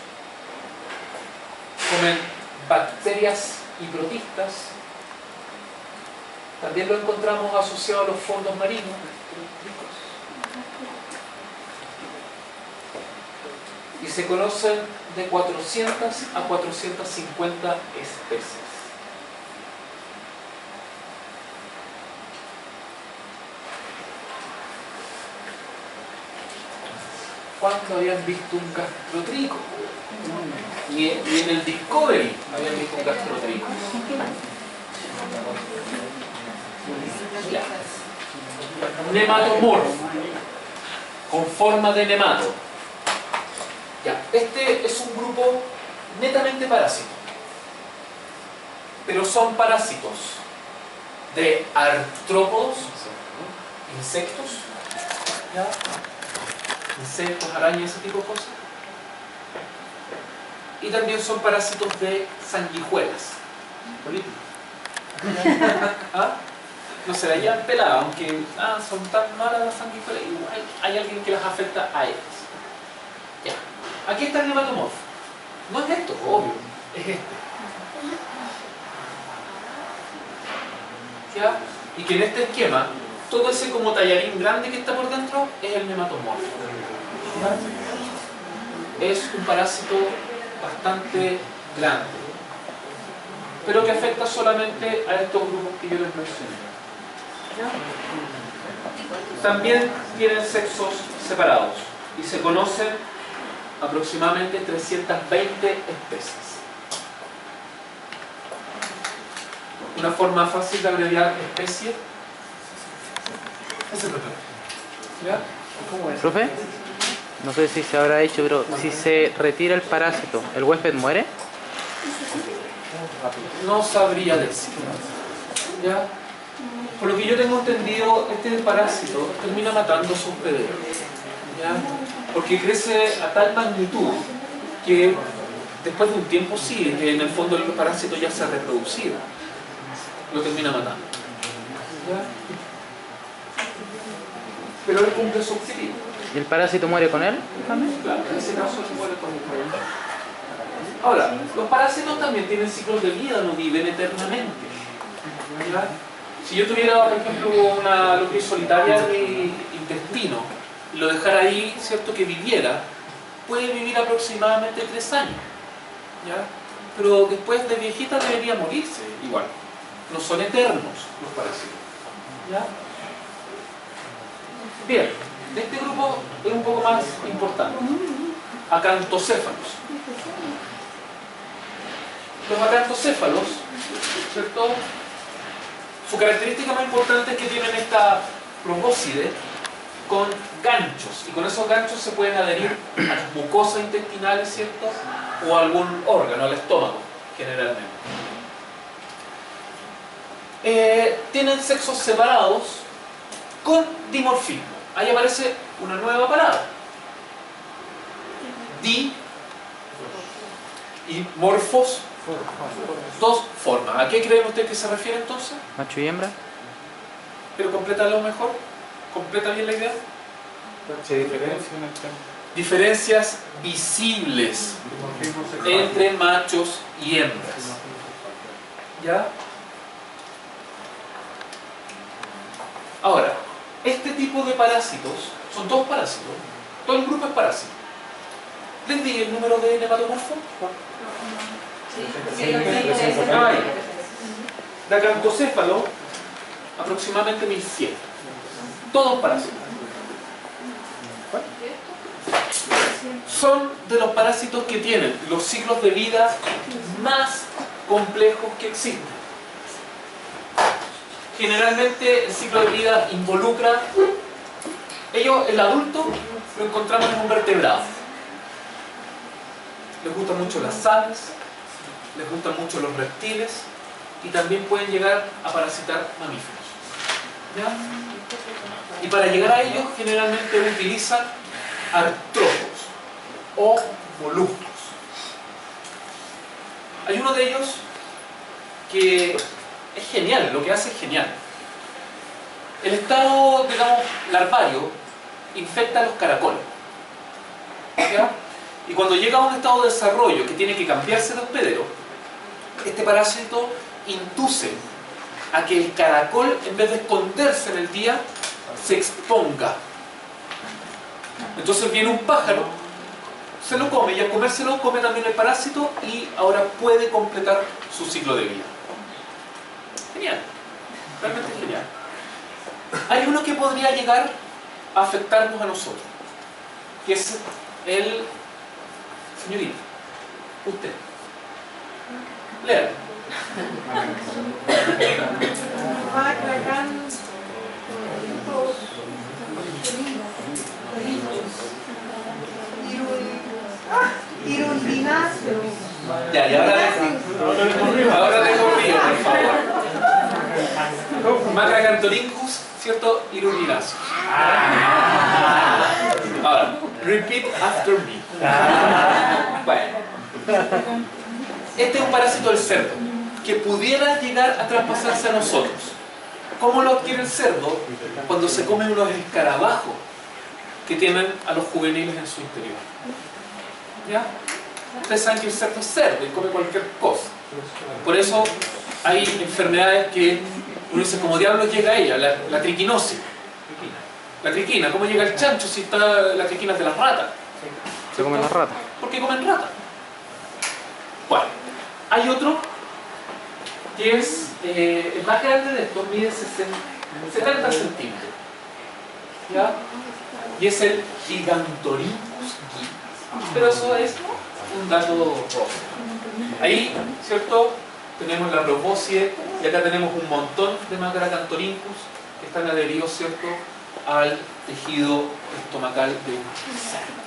Comen bacterias y protistas. También lo encontramos asociado a los fondos marinos. Y se conocen de 400 a 450 especies. ¿Cuándo habían visto un gastrotrico? Y en el Discovery habían visto un gastrotrico. Ya. Nematomorfo, con forma de nemato. Ya. Este es un grupo netamente parásito, pero son parásitos de artrópodos, insectos, ¿ya? Insectos, arañas, ese tipo de cosas. Y también son parásitos de sanguijuelas. ¿Ah? No se la llevan pelada, aunque son tan malas las sanguijuelas, igual hay alguien que las afecta a ellas. Ya. Aquí está el nematomorfo. No es esto, obvio, es este. ¿Ya? Y que en este esquema, todo ese como tallarín grande que está por dentro es el nematomorfo. ¿Ya? Es un parásito bastante grande, pero que afecta solamente a estos grupos que yo les mencioné. ¿Ya? También tienen sexos separados y se conocen aproximadamente 320 especies. Una forma fácil de abreviar especie. ¿Ya? ¿Cómo es? ¿Profe? No sé si se habrá hecho, pero si se retira el parásito, ¿el huésped muere? No sabría decir. ¿Ya? Por lo que yo tengo entendido, este parásito termina matando a su hospedero. ¿Ya? Porque crece a tal magnitud que después de un tiempo sí, que en el fondo el parásito ya se ha reproducido. Lo termina matando. ¿Ya? Pero él cumple su objetivo. ¿Y el parásito muere con él también? Claro, en ese caso se muere con el problema. Ahora, los parásitos también tienen ciclos de vida, no viven eternamente. ¿Ya? Si yo tuviera, por ejemplo, una lombriz solitaria en mi intestino y lo dejara ahí, ¿cierto?, que viviera, puede vivir aproximadamente 3 años. ¿Ya? Pero después de viejita debería morirse igual. No son eternos los parásitos. ¿Ya? Bien, de este grupo es un poco más importante. Acantocéfalos. Los acantocéfalos, ¿cierto? Su característica más importante es que tienen esta probóscide con ganchos, y con esos ganchos se pueden adherir a las mucosas intestinales, ¿cierto? O a algún órgano, al estómago, generalmente. Tienen sexos separados con dimorfismo. Ahí aparece una nueva palabra. Di y morfos. Dos formas. ¿A qué creen ustedes que se refiere entonces? Macho y hembra. Pero complétalo mejor. ¿Completa bien la idea? Se diferencian Diferencias visibles entre machos y hembras. ¿Ya? Ahora, este tipo de parásitos, son dos parásitos, todo el grupo es parásito. ¿Les di el número de nematomorfo? De acantocéfalo, aproximadamente 1100. Todos parásitos. Son de los parásitos que tienen los ciclos de vida más complejos que existen. Generalmente el ciclo de vida involucra, el adulto lo encontramos en un vertebrado. Les gustan mucho las aves, les gustan mucho los reptiles y también pueden llegar a parasitar mamíferos. ¿Ya? Y para llegar a ellos generalmente utilizan artrópodos o moluscos. Hay uno de ellos que es genial, lo que hace es genial. El estado, digamos, larvario infecta a los caracoles. ¿Ya? Y cuando llega a un estado de desarrollo que tiene que cambiarse de hospedero, este parásito induce a que el caracol, en vez de esconderse en el día, se exponga. Entonces viene un pájaro, se lo come, y al comérselo come también el parásito y ahora puede completar su ciclo de vida. Genial, realmente genial. Hay uno que podría llegar a afectarnos a nosotros, que es el... Señorita, usted. Léalo. Ya, y ahora dejo mío, por favor. Macracantorhynchus, ¿cierto? Irundinaceus. Ahora, repeat after me. Bueno. Este es un parásito del cerdo que pudiera llegar a traspasarse a nosotros. ¿Cómo lo adquiere el cerdo? Cuando se comen unos escarabajos que tienen a los juveniles en su interior. ¿Ya? Ustedes saben que el cerdo es cerdo y come cualquier cosa. Por eso hay enfermedades que uno dice, ¿cómo diablos llega a ella? La triquinosis. La triquina, ¿cómo llega el chancho si está la triquina de las ratas? Se comen las ratas. Porque comen ratas. Bueno, hay otro que es el más grande de estos, mide 70 centímetros. ¿Ya? Y es el Gigantorhynchus gigas. Pero eso es un dato rojo. Ahí, ¿cierto? Tenemos la probóscide y acá tenemos un montón de Macracantorhynchus que están adheridos, ¿cierto?, al tejido estomacal de un cerdo.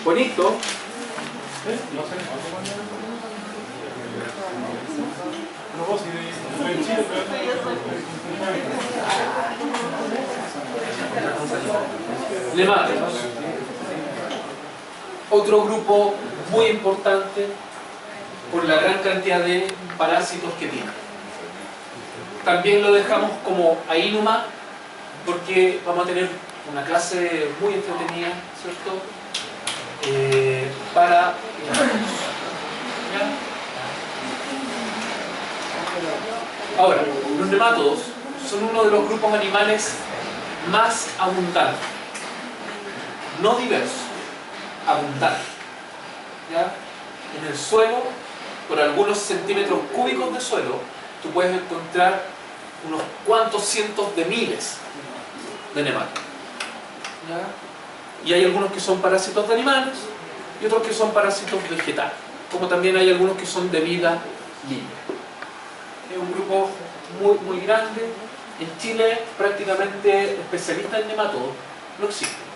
Bonito. Nemáticos. Otro grupo muy importante por la gran cantidad de parásitos que tiene. También lo dejamos como ahí nomás porque vamos a tener una clase muy entretenida, ¿cierto? Para Ahora, los nemátodos son uno de los grupos animales más abundantes, no diversos, abundantes. ¿Ya? En el suelo, por algunos centímetros cúbicos de suelo, tú puedes encontrar unos cuantos cientos de miles de nemátodos. ¿Ya? Y hay algunos que son parásitos de animales y otros que son parásitos vegetales, como también hay algunos que son de vida libre. Es un grupo muy grande. En Chile prácticamente especialistas en nematodos no existen.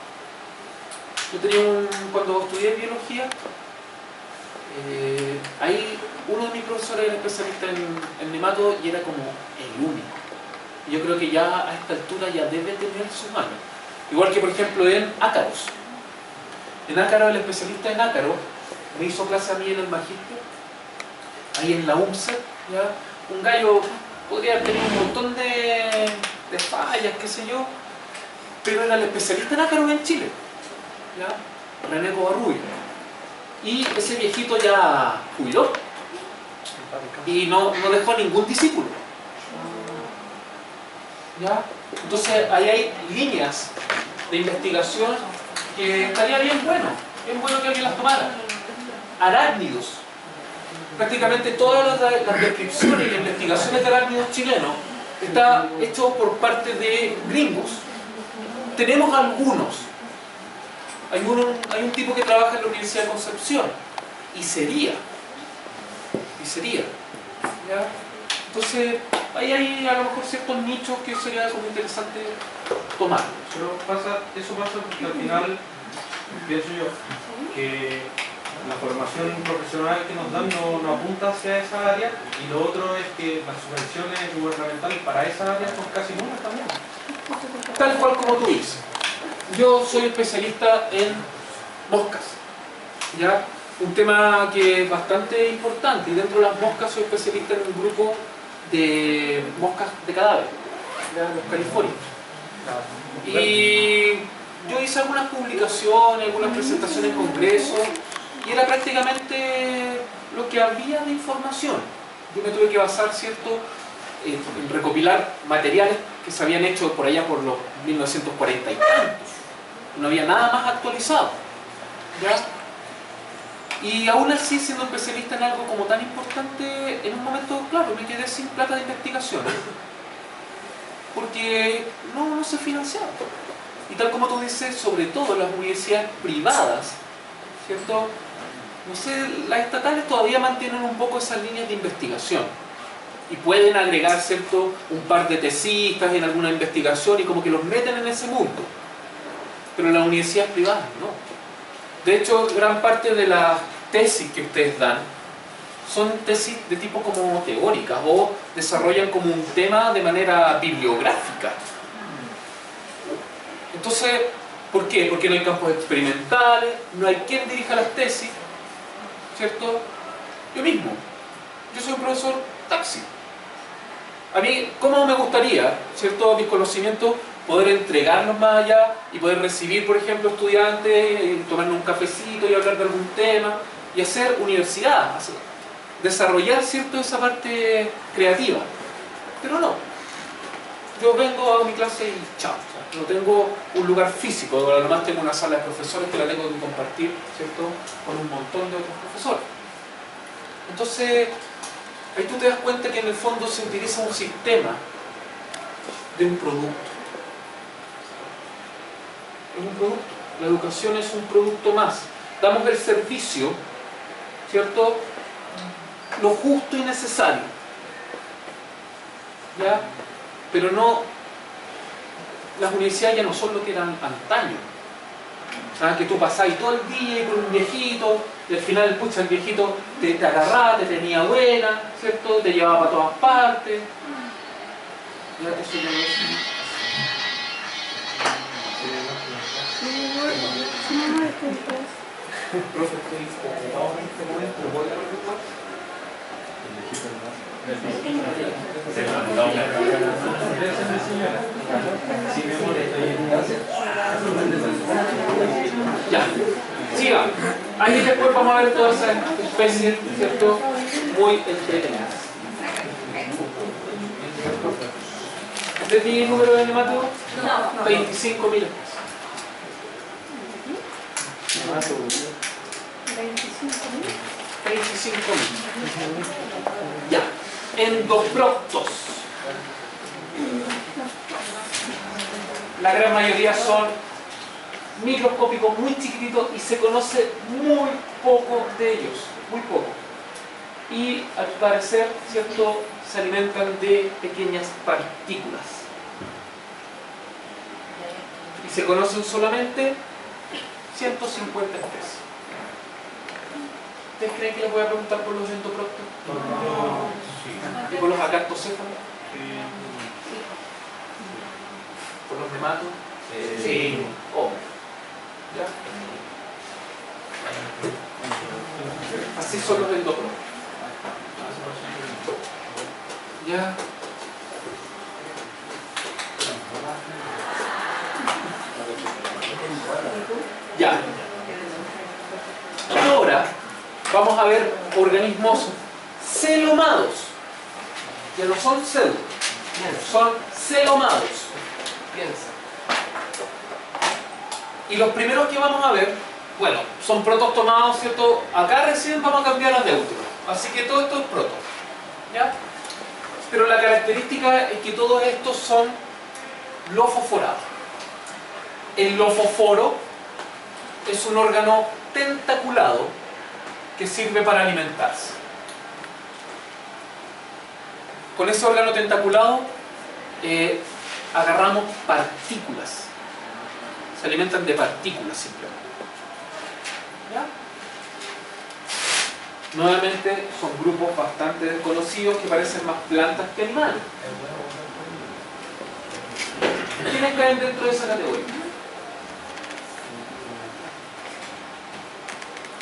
Yo tenía cuando estudié biología, ahí uno de mis profesores era especialista en nematodos y era como el único. Y yo creo que ya a esta altura ya debe tener sus manos. Igual que por ejemplo en ácaros. En ácaros, el especialista en ácaros me hizo clase a mí en el magíster, ahí en la UMSE, ¿ya? Un gallo podría tener un montón de fallas, qué sé yo, pero era el especialista en ácaros en Chile, ¿ya? René Covarrubio. Y ese viejito ya jubiló y no dejó ningún discípulo, ¿ya? Entonces ahí hay líneas de investigación que estaría bien bueno que alguien las tomara. Arácnidos. Prácticamente todas las descripciones y investigaciones de arácnidos chilenos está hecho por parte de gringos. Tenemos algunos. Hay un tipo que trabaja en la Universidad de Concepción y sería. ¿Ya? Entonces, ahí hay a lo mejor ciertos nichos que sería como interesante tomar. Pero eso pasa porque al final, pienso yo, que la formación profesional que nos dan no apunta hacia esa área, y lo otro es que las subvenciones gubernamentales para esa área son casi nulas también. Tal cual como tú dices. Yo soy especialista en moscas, ¿ya? Un tema que es bastante importante, y dentro de las moscas soy especialista en un grupo de moscas de cadáver, ¿ya? Los califorios. Y yo hice algunas publicaciones, algunas presentaciones en congresos, y era prácticamente lo que había de información. Yo me tuve que basar, ¿cierto?, en recopilar materiales que se habían hecho por allá por los 1940 y tantos. No había nada más actualizado, ¿ya? Y aún así, siendo especialista en algo como tan importante, en un momento, claro, me quedé sin plata de investigación, porque no se financiaba. Y tal como tú dices, sobre todo las universidades privadas, ¿cierto? No sé, las estatales todavía mantienen un poco esas líneas de investigación y pueden agregar, ¿cierto?, un par de tesistas en alguna investigación y como que los meten en ese mundo. Pero las universidades privadas no. De hecho, gran parte de las tesis que ustedes dan son tesis de tipo como teóricas o desarrollan como un tema de manera bibliográfica. Entonces, ¿por qué? Porque no hay campos experimentales, no hay quien dirija las tesis, ¿cierto? Yo mismo. Yo soy un profesor taxi. A mí, ¿cómo me gustaría, ¿cierto?, mis conocimientos, poder entregarlos más allá y poder recibir, por ejemplo, estudiantes, y tomarnos un cafecito y hablar de algún tema y hacer universidad, desarrollar, ¿cierto?, esa parte creativa? Pero no. Yo vengo, hago mi clase y chao. No tengo un lugar físico, además tengo una sala de profesores que la tengo que compartir, ¿cierto?, con un montón de otros profesores. Entonces, ahí tú te das cuenta que en el fondo se utiliza un sistema de un producto. Es un producto. La educación es un producto más. Damos el servicio, ¿cierto?, lo justo y necesario, ¿ya? Pero no, las universidades ya no son lo que eran antaño. ¿Sabes? Que tú pasabas todo el día y con un viejito, y al final, pucha, el viejito te agarraba, te tenía buena, ¿cierto?, te llevaba para todas partes. Ya te soy profe, estoy ocupado en este momento, ¿puedo preocupar? Ya, siga. Ahí después vamos a ver todas esas especies, ¿cierto?, muy entretenidas. ¿Les di el número de nemátodos? No. 25.000 especies. 25.000. 25.000. Ya. Endoproctos. La gran mayoría son microscópicos, muy chiquititos y se conoce muy poco de ellos. Muy poco. Y al parecer, ¿cierto?, se alimentan de pequeñas partículas. Y se conocen solamente 150 especies. ¿Ustedes creen que les voy a preguntar por los endoproctos? ¿Y por los acantocéfalos? ¿Por los nematodos? Sí. Hombre. ¿Ya? Así son los endoproctos. ¿Ya? Ya. Ahora vamos a ver organismos celomados. Ya no son células, son celomados. Piensa. Y los primeros que vamos a ver, bueno, son protos tomados, ¿cierto? Acá recién vamos a cambiar a neutros. Así que todo esto es proto. ¿Ya? Pero la característica es que todos estos son lofosforados. El lofóforo es un órgano tentaculado que sirve para alimentarse. Con ese órgano tentaculado agarramos partículas. Se alimentan de partículas simplemente. ¿Ya? Nuevamente son grupos bastante desconocidos que parecen más plantas que animales. ¿Quiénes caen dentro de esa categoría?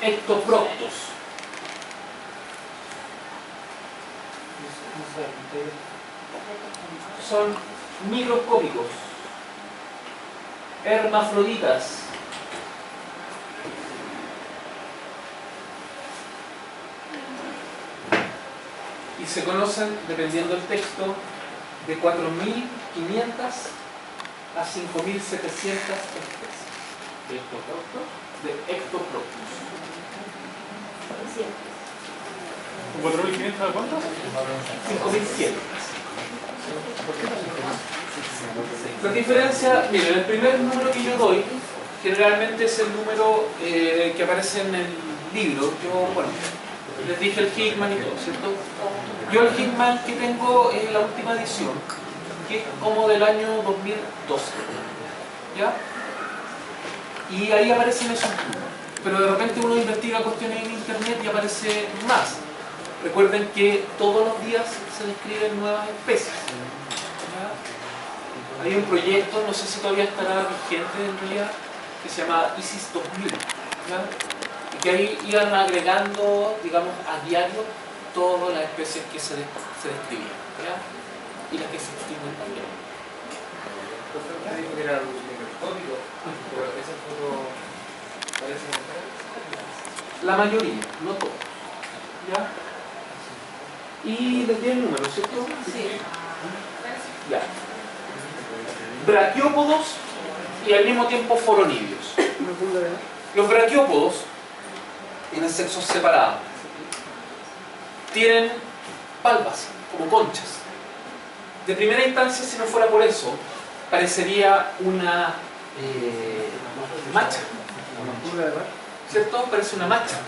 Ectoproctos. Son microscópicos, hermafroditas. Y se conocen, dependiendo del texto, de 4.500 a 5.700 especies. ¿De ectoproctos? De ectoproctos. 4.500 a cuántos? 5.100. La diferencia, miren, el primer número que yo doy generalmente es el número que aparece en el libro. Yo, bueno, les dije el Hickman y todo, ¿cierto? Yo el Hickman que tengo es la última edición, que es como del año 2012. ¿Ya? Y ahí aparecen esos números. Pero de repente uno investiga cuestiones en internet y aparece más. Recuerden que todos los días se describen nuevas especies. ¿Ya? Hay un proyecto, no sé si todavía estará vigente en realidad, que se llama ISIS 2000. ¿Ya? Y que ahí iban agregando, digamos, a diario todas las especies que se describían. ¿Ya? Y las que se extinguen también. Dijo que era microscópico, pero esa foto parece La mayoría, no todos. ¿Ya? Y les di el número, ¿cierto? Sí. Ya. Braquiópodos y al mismo tiempo foronidios. Los braquiópodos tienen sexos separados. Tienen valvas, como conchas. De primera instancia, si no fuera por eso, parecería una macha. ¿Cierto? Parece una macha.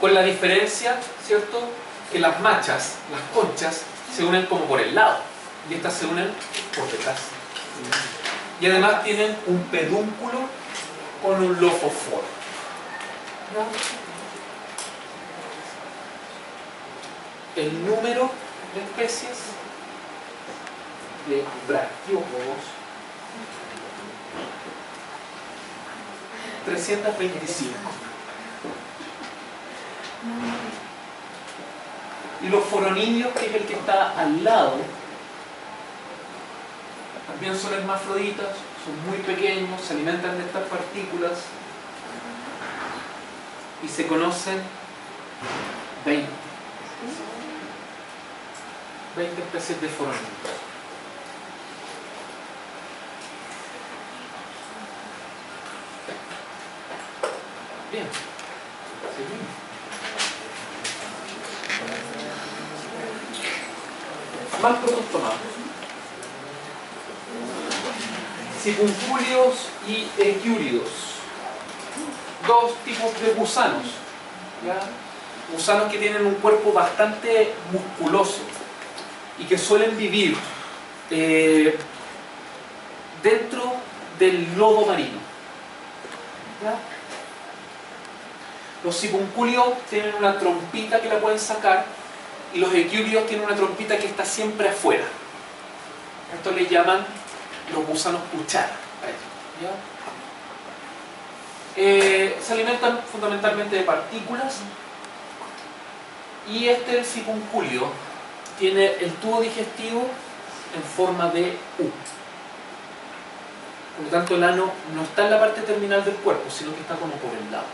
Con la diferencia, ¿cierto?, que las machas, las conchas, se unen como por el lado y estas se unen por detrás. Y además tienen un pedúnculo con un lofóforo. El número de especies de braquiópodos: 325. Y los foronidios, que es el que está al lado, también son hermafroditas, son muy pequeños, se alimentan de estas partículas y se conocen 20 especies de foronidios. bien. Más productos más. Sipuncúlidos y equiúridos. Dos tipos de gusanos. ¿Ya? Gusanos que tienen un cuerpo bastante musculoso y que suelen vivir dentro del lodo marino. ¿Ya? Los sipuncúlidos tienen una trompita que la pueden sacar y los equiúridos tienen una trompita que está siempre afuera. Esto le llaman los gusanos cuchara. Se alimentan fundamentalmente de partículas y el sipuncúlido tiene el tubo digestivo en forma de U. Por lo tanto, el ano no está en la parte terminal del cuerpo, sino que está como por el lado.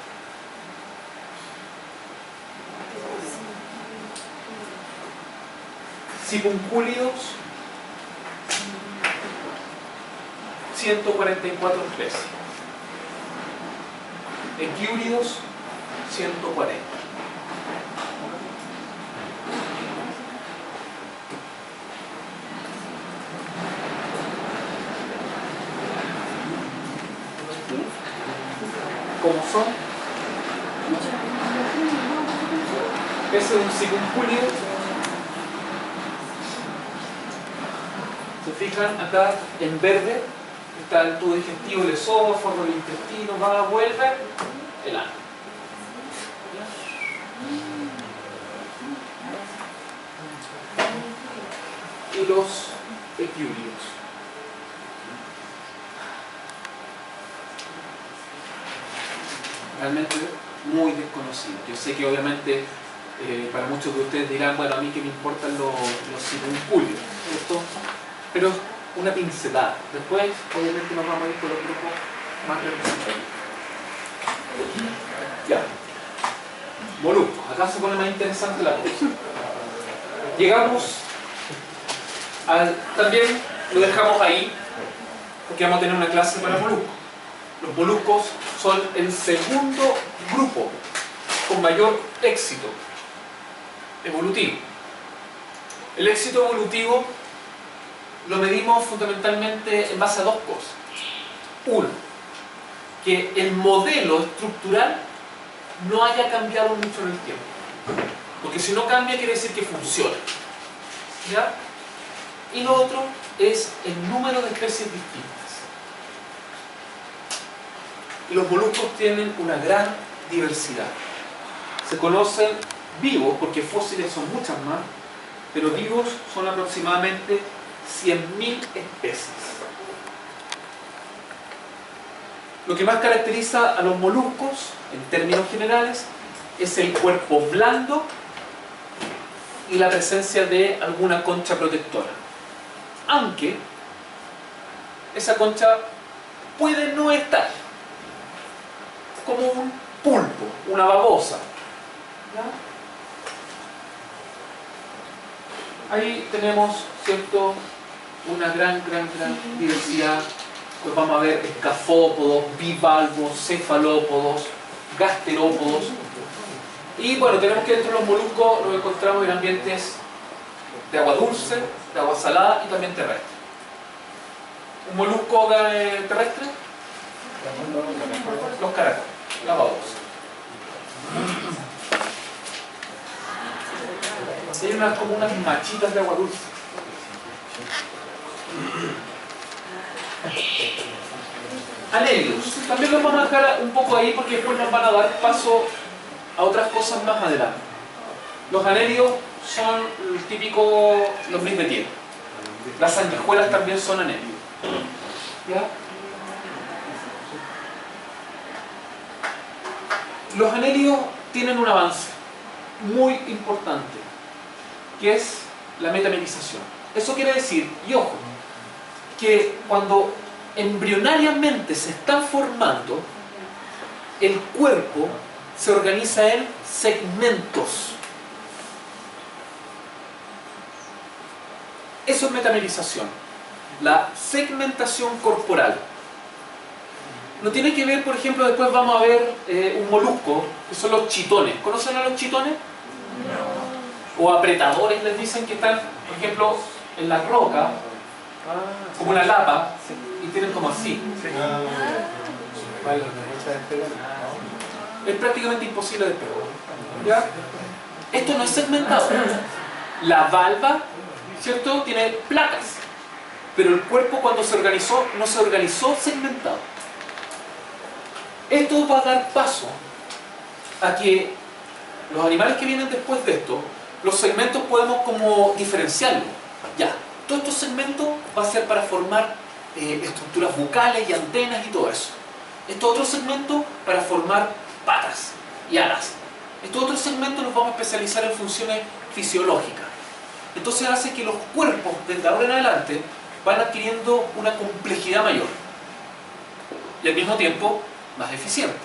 Sipuncúlidos, 144 especies. Equiúridos, 140. ¿Cómo son? Ese es un sipuncúlido. Se fijan acá en verde, está el tubo digestivo, el esófago, el intestino, va, vuelve, el ano. Y los equiúridos. Realmente muy desconocido. Yo sé que obviamente para muchos de ustedes dirán, bueno, a mí que me importan los sipuncúlidos, ¿cierto? Pero una pincelada. Después, obviamente, nos vamos a ir con los grupos más representativos. Ya. Moluscos. Acá se pone más interesante la cosa. Llegamos al... También lo dejamos ahí, porque vamos a tener una clase para moluscos. Los moluscos son el segundo grupo con mayor éxito evolutivo. El éxito evolutivo lo medimos fundamentalmente en base a dos cosas. Uno, que el modelo estructural no haya cambiado mucho en el tiempo. Porque si no cambia quiere decir que funciona. ¿Ya? Y lo otro es el número de especies distintas. Y los moluscos tienen una gran diversidad. Se conocen vivos, porque fósiles son muchas más, pero vivos son aproximadamente 100.000 especies. Lo que más caracteriza a los moluscos, en términos generales, es el cuerpo blando y la presencia de alguna concha protectora. Aunque esa concha puede no estar, como un pulpo, una babosa. ¿Ya? Ahí tenemos, ¿cierto?, una gran diversidad. Pues vamos a ver escafópodos, bivalvos, cefalópodos, gasterópodos. Y bueno, tenemos que dentro de los moluscos nos encontramos en ambientes de agua dulce, de agua salada y también terrestre. ¿Un molusco terrestre? Los caracoles, la babosa. Hay como unas machitas de agua dulce. Anelios. También los vamos a dejar un poco ahí porque después nos van a dar paso a otras cosas más adelante. Los anelios son el típico lombriz de tierra. Las sanguijuelas también son anelios. ¿Ya? Los anelios tienen un avance muy importante, que es la metamerización. Eso quiere decir, y ojo, que cuando embrionariamente se están formando, el cuerpo se organiza en segmentos. Eso es metamerización. La segmentación corporal. No tiene que ver, por ejemplo, después vamos a ver un molusco, que son los chitones. ¿Conocen a los chitones? O apretadores, les dicen, que están, por ejemplo, en la roca, como una lapa, y tienen como así. Es prácticamente imposible de despegar. ¿Ya? Esto no es segmentado. La valva, ¿cierto?, tiene placas, pero el cuerpo, cuando se organizó, no se organizó segmentado. Esto va a dar paso a que los animales que vienen después de esto, los segmentos podemos como diferenciarlos. Ya, todos estos segmentos va a ser para formar estructuras bucales y antenas y todo eso. Estos otros segmentos para formar patas y alas. Estos otros segmentos los vamos a especializar en funciones fisiológicas. Entonces hace que los cuerpos, desde ahora en adelante, van adquiriendo una complejidad mayor. Y al mismo tiempo, más eficiente.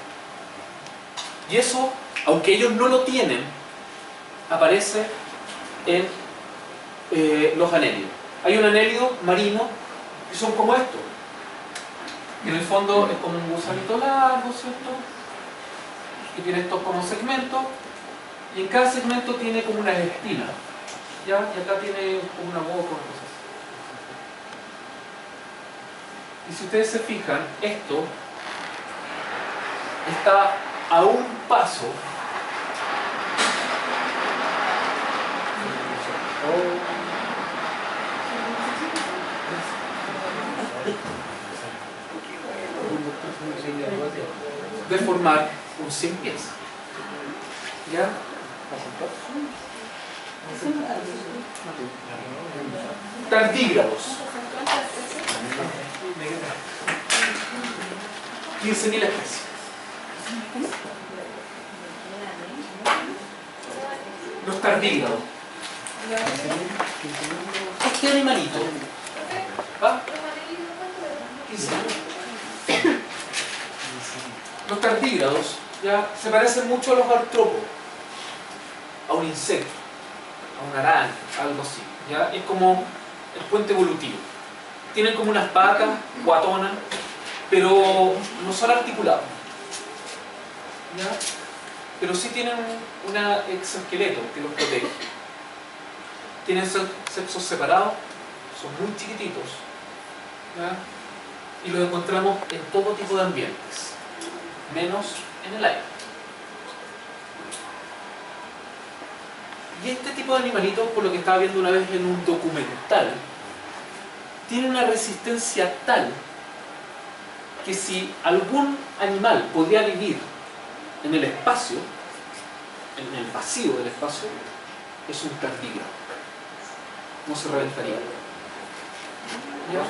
Y eso, aunque ellos no lo tienen, aparece en los anélidos. Hay un anélido marino que son como estos. En el fondo es como un gusanito largo, ¿cierto?, que tiene estos como segmentos, y en cada segmento tiene como unas espinas, ¿ya? Y acá tiene como una boca, una cosa así. Y si ustedes se fijan, esto está a un paso de formar un 100 pies. ¿Ya? Tardígrados. 15.000 especies. Los tardígrados. Este animalito, ¿va? 15.000. Los tardígrados ya se parecen mucho a los artrópodos, a un insecto, a una araña, algo así. ¿Ya? Es como el puente evolutivo. Tienen como unas patas guatonas, pero no son articulados. ¿Ya? Pero sí tienen un exoesqueleto que los protege. Tienen sexos separados, son muy chiquititos. ¿Ya? Y los encontramos en todo tipo de ambientes, menos en el aire. Y este tipo de animalitos, por lo que estaba viendo una vez en un documental, tiene una resistencia tal que si algún animal podría vivir en el espacio, en el vacío del espacio, es un tardígrado. No se reventaría. ¿Ya?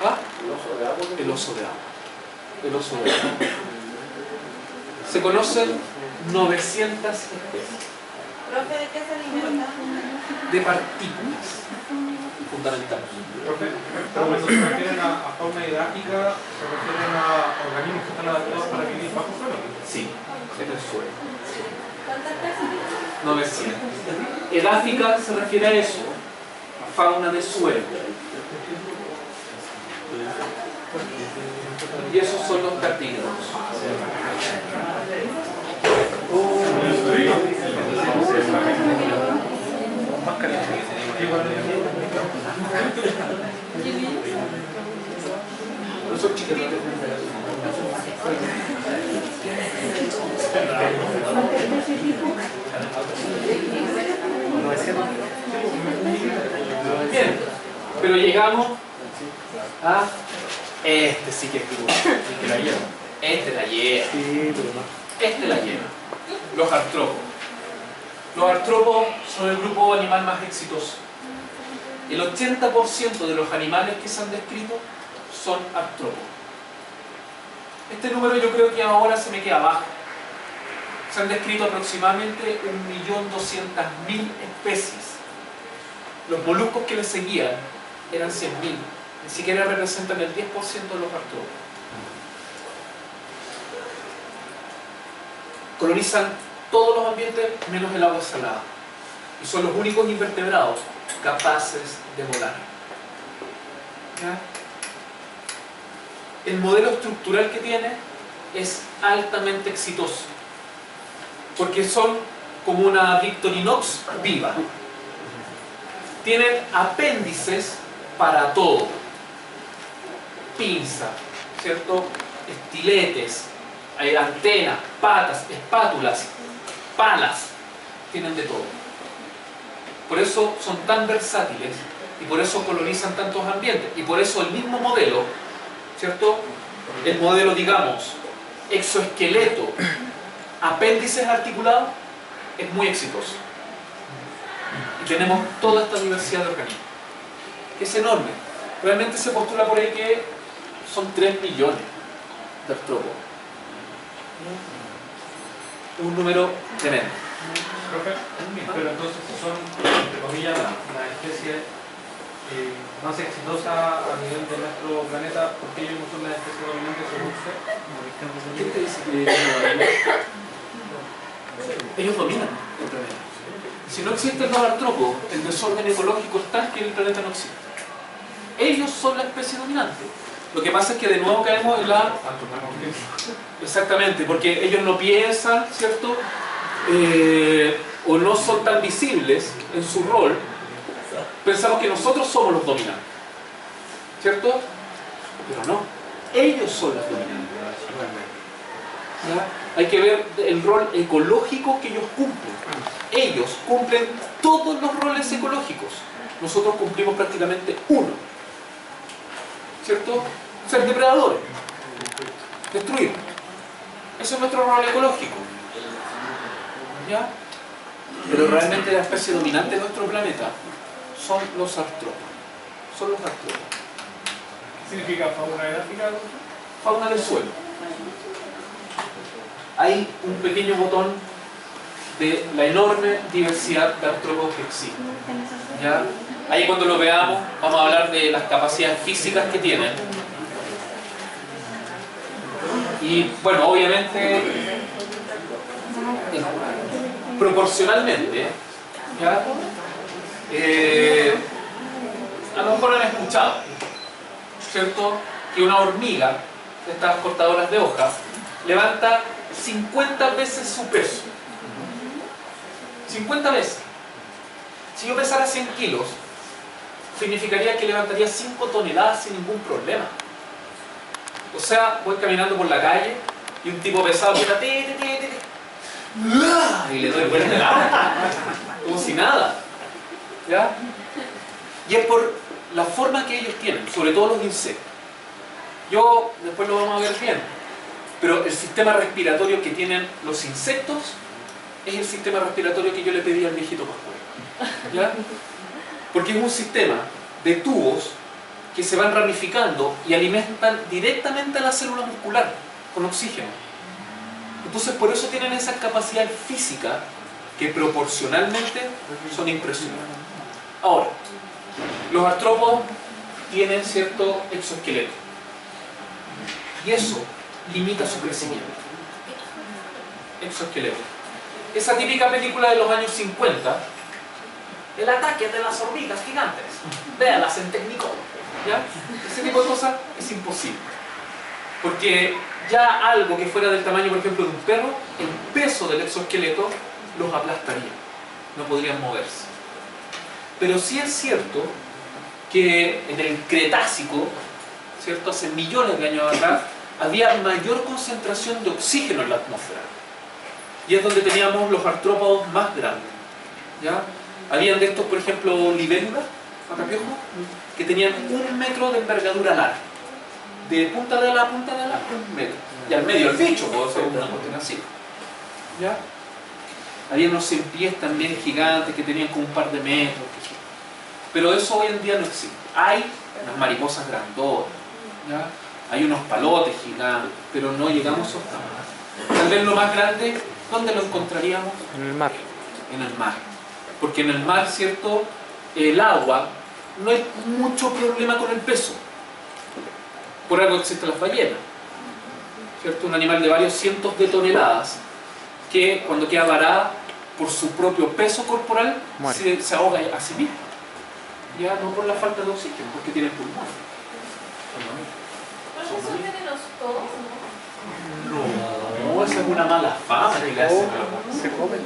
¿Ah? El oso de agua. El oso de agua. El oso de agua. Se conocen 900 especies. ¿Profe, de qué se alimenta? De partículas fundamentales. Profe, pero cuando se refieren a fauna hidrática, ¿se refieren a organismos que están adaptados para vivir bajo suelo? Sí, en el suelo. ¿Cuántas especies? 900. Edáfica se refiere a eso, a fauna de suelo. Y esos son los tardígrados. No son chiquititos. Bien, pero llegamos a este sí que es duro. Este la lleva. Este la lleva. Este la lleva. Los artrópodos. Los artrópodos son el grupo animal más exitoso. El 80% de los animales que se han descrito son artrópodos. Este número yo creo que ahora se me queda bajo. Se han descrito aproximadamente 1.200.000 especies. Los moluscos que les seguían eran 100.000. Ni siquiera representan el 10% de los artrópodos. Colonizan todos los ambientes menos el agua salada. Y son los únicos invertebrados capaces de volar. ¿Ya? el modelo estructural que tiene es altamente exitoso, porque son como una Victorinox viva. Tienen apéndices para todo, pinza, ¿cierto? Estiletes, hay antenas, patas, espátulas, palas, tienen de todo. Por eso son tan versátiles y por eso colonizan tantos ambientes, y por eso el mismo modelo, ¿cierto? El modelo, digamos, exoesqueleto, apéndices articulados, es muy exitoso. Y tenemos toda esta diversidad de organismos, que es enorme. Realmente se postula por ahí que son 3 millones de artrópodos. Un número tremendo. Profe, pero entonces son, entre comillas, la especie más exitosa a nivel de nuestro planeta, porque ellos no son las especies dominantes según usted. ¿Quién te dice que ellos no dominan? Ellos dominan el planeta. Si no existen los artrópodos, el desorden ecológico es tal que el planeta no existe. Ellos son la especie dominante. Lo que pasa es que de nuevo caemos en la... Exactamente, porque ellos no piensan, ¿cierto? O no son tan visibles en su rol. Pensamos que nosotros somos los dominantes, ¿cierto? Pero no, ellos son los dominantes. ¿Ya? Hay que ver el rol ecológico que ellos cumplen. Ellos cumplen todos los roles ecológicos. Nosotros cumplimos prácticamente uno, ¿cierto? Ser depredadores, destruir. Ese es nuestro rol ecológico. ¿Ya? Pero realmente la especie dominante de nuestro planeta son los artrópodos. Son los artrópodos. ¿Qué significa fauna edáfica? Fauna del suelo. Hay un pequeño botón de la enorme diversidad de artrópodos que existe. ¿Ya? Ahí cuando lo veamos vamos a hablar de las capacidades físicas que tienen. Y bueno, obviamente proporcionalmente, ¿ya? A lo mejor han escuchado, ¿cierto? Que una hormiga, de estas cortadoras de hojas, levanta 50 veces su peso. 50 veces. Si yo pesara 100 kilos, significaría que levantaría 5 toneladas sin ningún problema. O sea, voy caminando por la calle y un tipo pesado puta, y le doy vuelta de la como si nada. ¿Ya? Y es por la forma que ellos tienen, sobre todo los insectos. Yo, después lo vamos a ver bien, pero el sistema respiratorio que tienen los insectos es el sistema respiratorio que yo le pedí al viejito Pascual. ¿Ya? Porque es un sistema de tubos que se van ramificando y alimentan directamente a la célula muscular con oxígeno. Entonces por eso tienen esa capacidad física que proporcionalmente son impresionantes. Ahora, los artrópodos tienen cierto exoesqueleto y eso limita su crecimiento. Exoesqueleto. Esa típica película de los años 50, el ataque de las hormigas gigantes, véalas en Technicolor, ¿ya? Ese tipo de cosas es imposible, porque ya algo que fuera del tamaño, por ejemplo, de un perro, el peso del exoesqueleto los aplastaría, no podrían moverse. Pero sí es cierto que en el Cretácico, ¿cierto? Hace millones de años atrás, había mayor concentración de oxígeno en la atmósfera. Y es donde teníamos los artrópodos más grandes. ¿Ya? Habían de estos, por ejemplo, libélulas, matapiojos, que tenían 1 metro de envergadura larga. De punta de ala a punta de ala, 1 metro. Y al medio el bicho, puede ser una cuestión así. ¿Ya? Había unos 100 pies también gigantes que tenían como un par de metros. Pero eso hoy en día no existe. Hay unas mariposas grandotas, ¿ya? Hay unos palotes gigantes, pero no llegamos a esos tamaños. Tal vez lo más grande, ¿dónde lo encontraríamos? En el mar. En el mar. Porque en el mar, ¿cierto? El agua, no hay mucho problema con el peso. Por algo existen las ballenas, ¿cierto? Un animal de varios cientos de toneladas que cuando queda varada por su propio peso corporal se ahoga a sí mismo. Ya no por la falta de oxígeno, porque tiene pulmón. ¿Pero son venenosos todos? No, esa es una mala fama que le hacen. Se comen.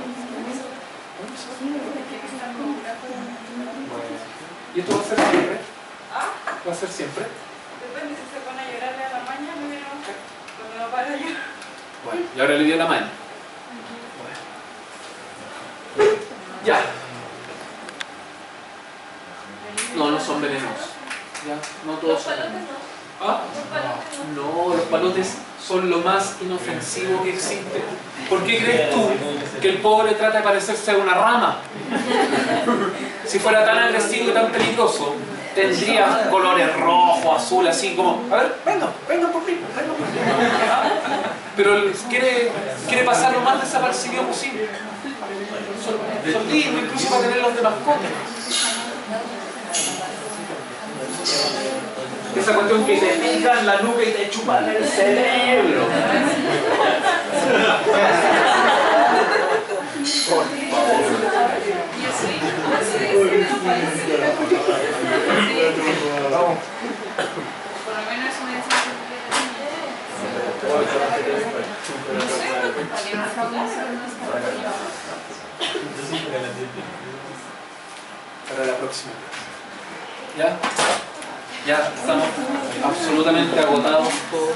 ¿Y esto va a ser siempre? Ah, ¿Va a ser siempre? depende si se pone a llorarle a la mañana, cuando no para de llorar. Bueno, y ahora le dio la mano. Bueno. Ya. No, no son venenosos. Ya, no todos Los son palotes venenosos. no. ¿Ah? Los palotes no. No, los palotes son lo más inofensivo que existe. ¿Por qué crees tú que el pobre trata de parecerse a una rama? Si fuera tan agresivo y tan peligroso, tendría colores rojo, azul, así como, a ver, vengan por mí, vengan por mí. Pero él quiere pasar lo más desapercibido posible. Son lindos, incluso para tenerlos de mascota. Esa cuestión que te pican la nuca y te chupan el cerebro. Por favor. Por lo menos eso me decía Para la próxima. ¿Ya? Ya estamos absolutamente agotados todos.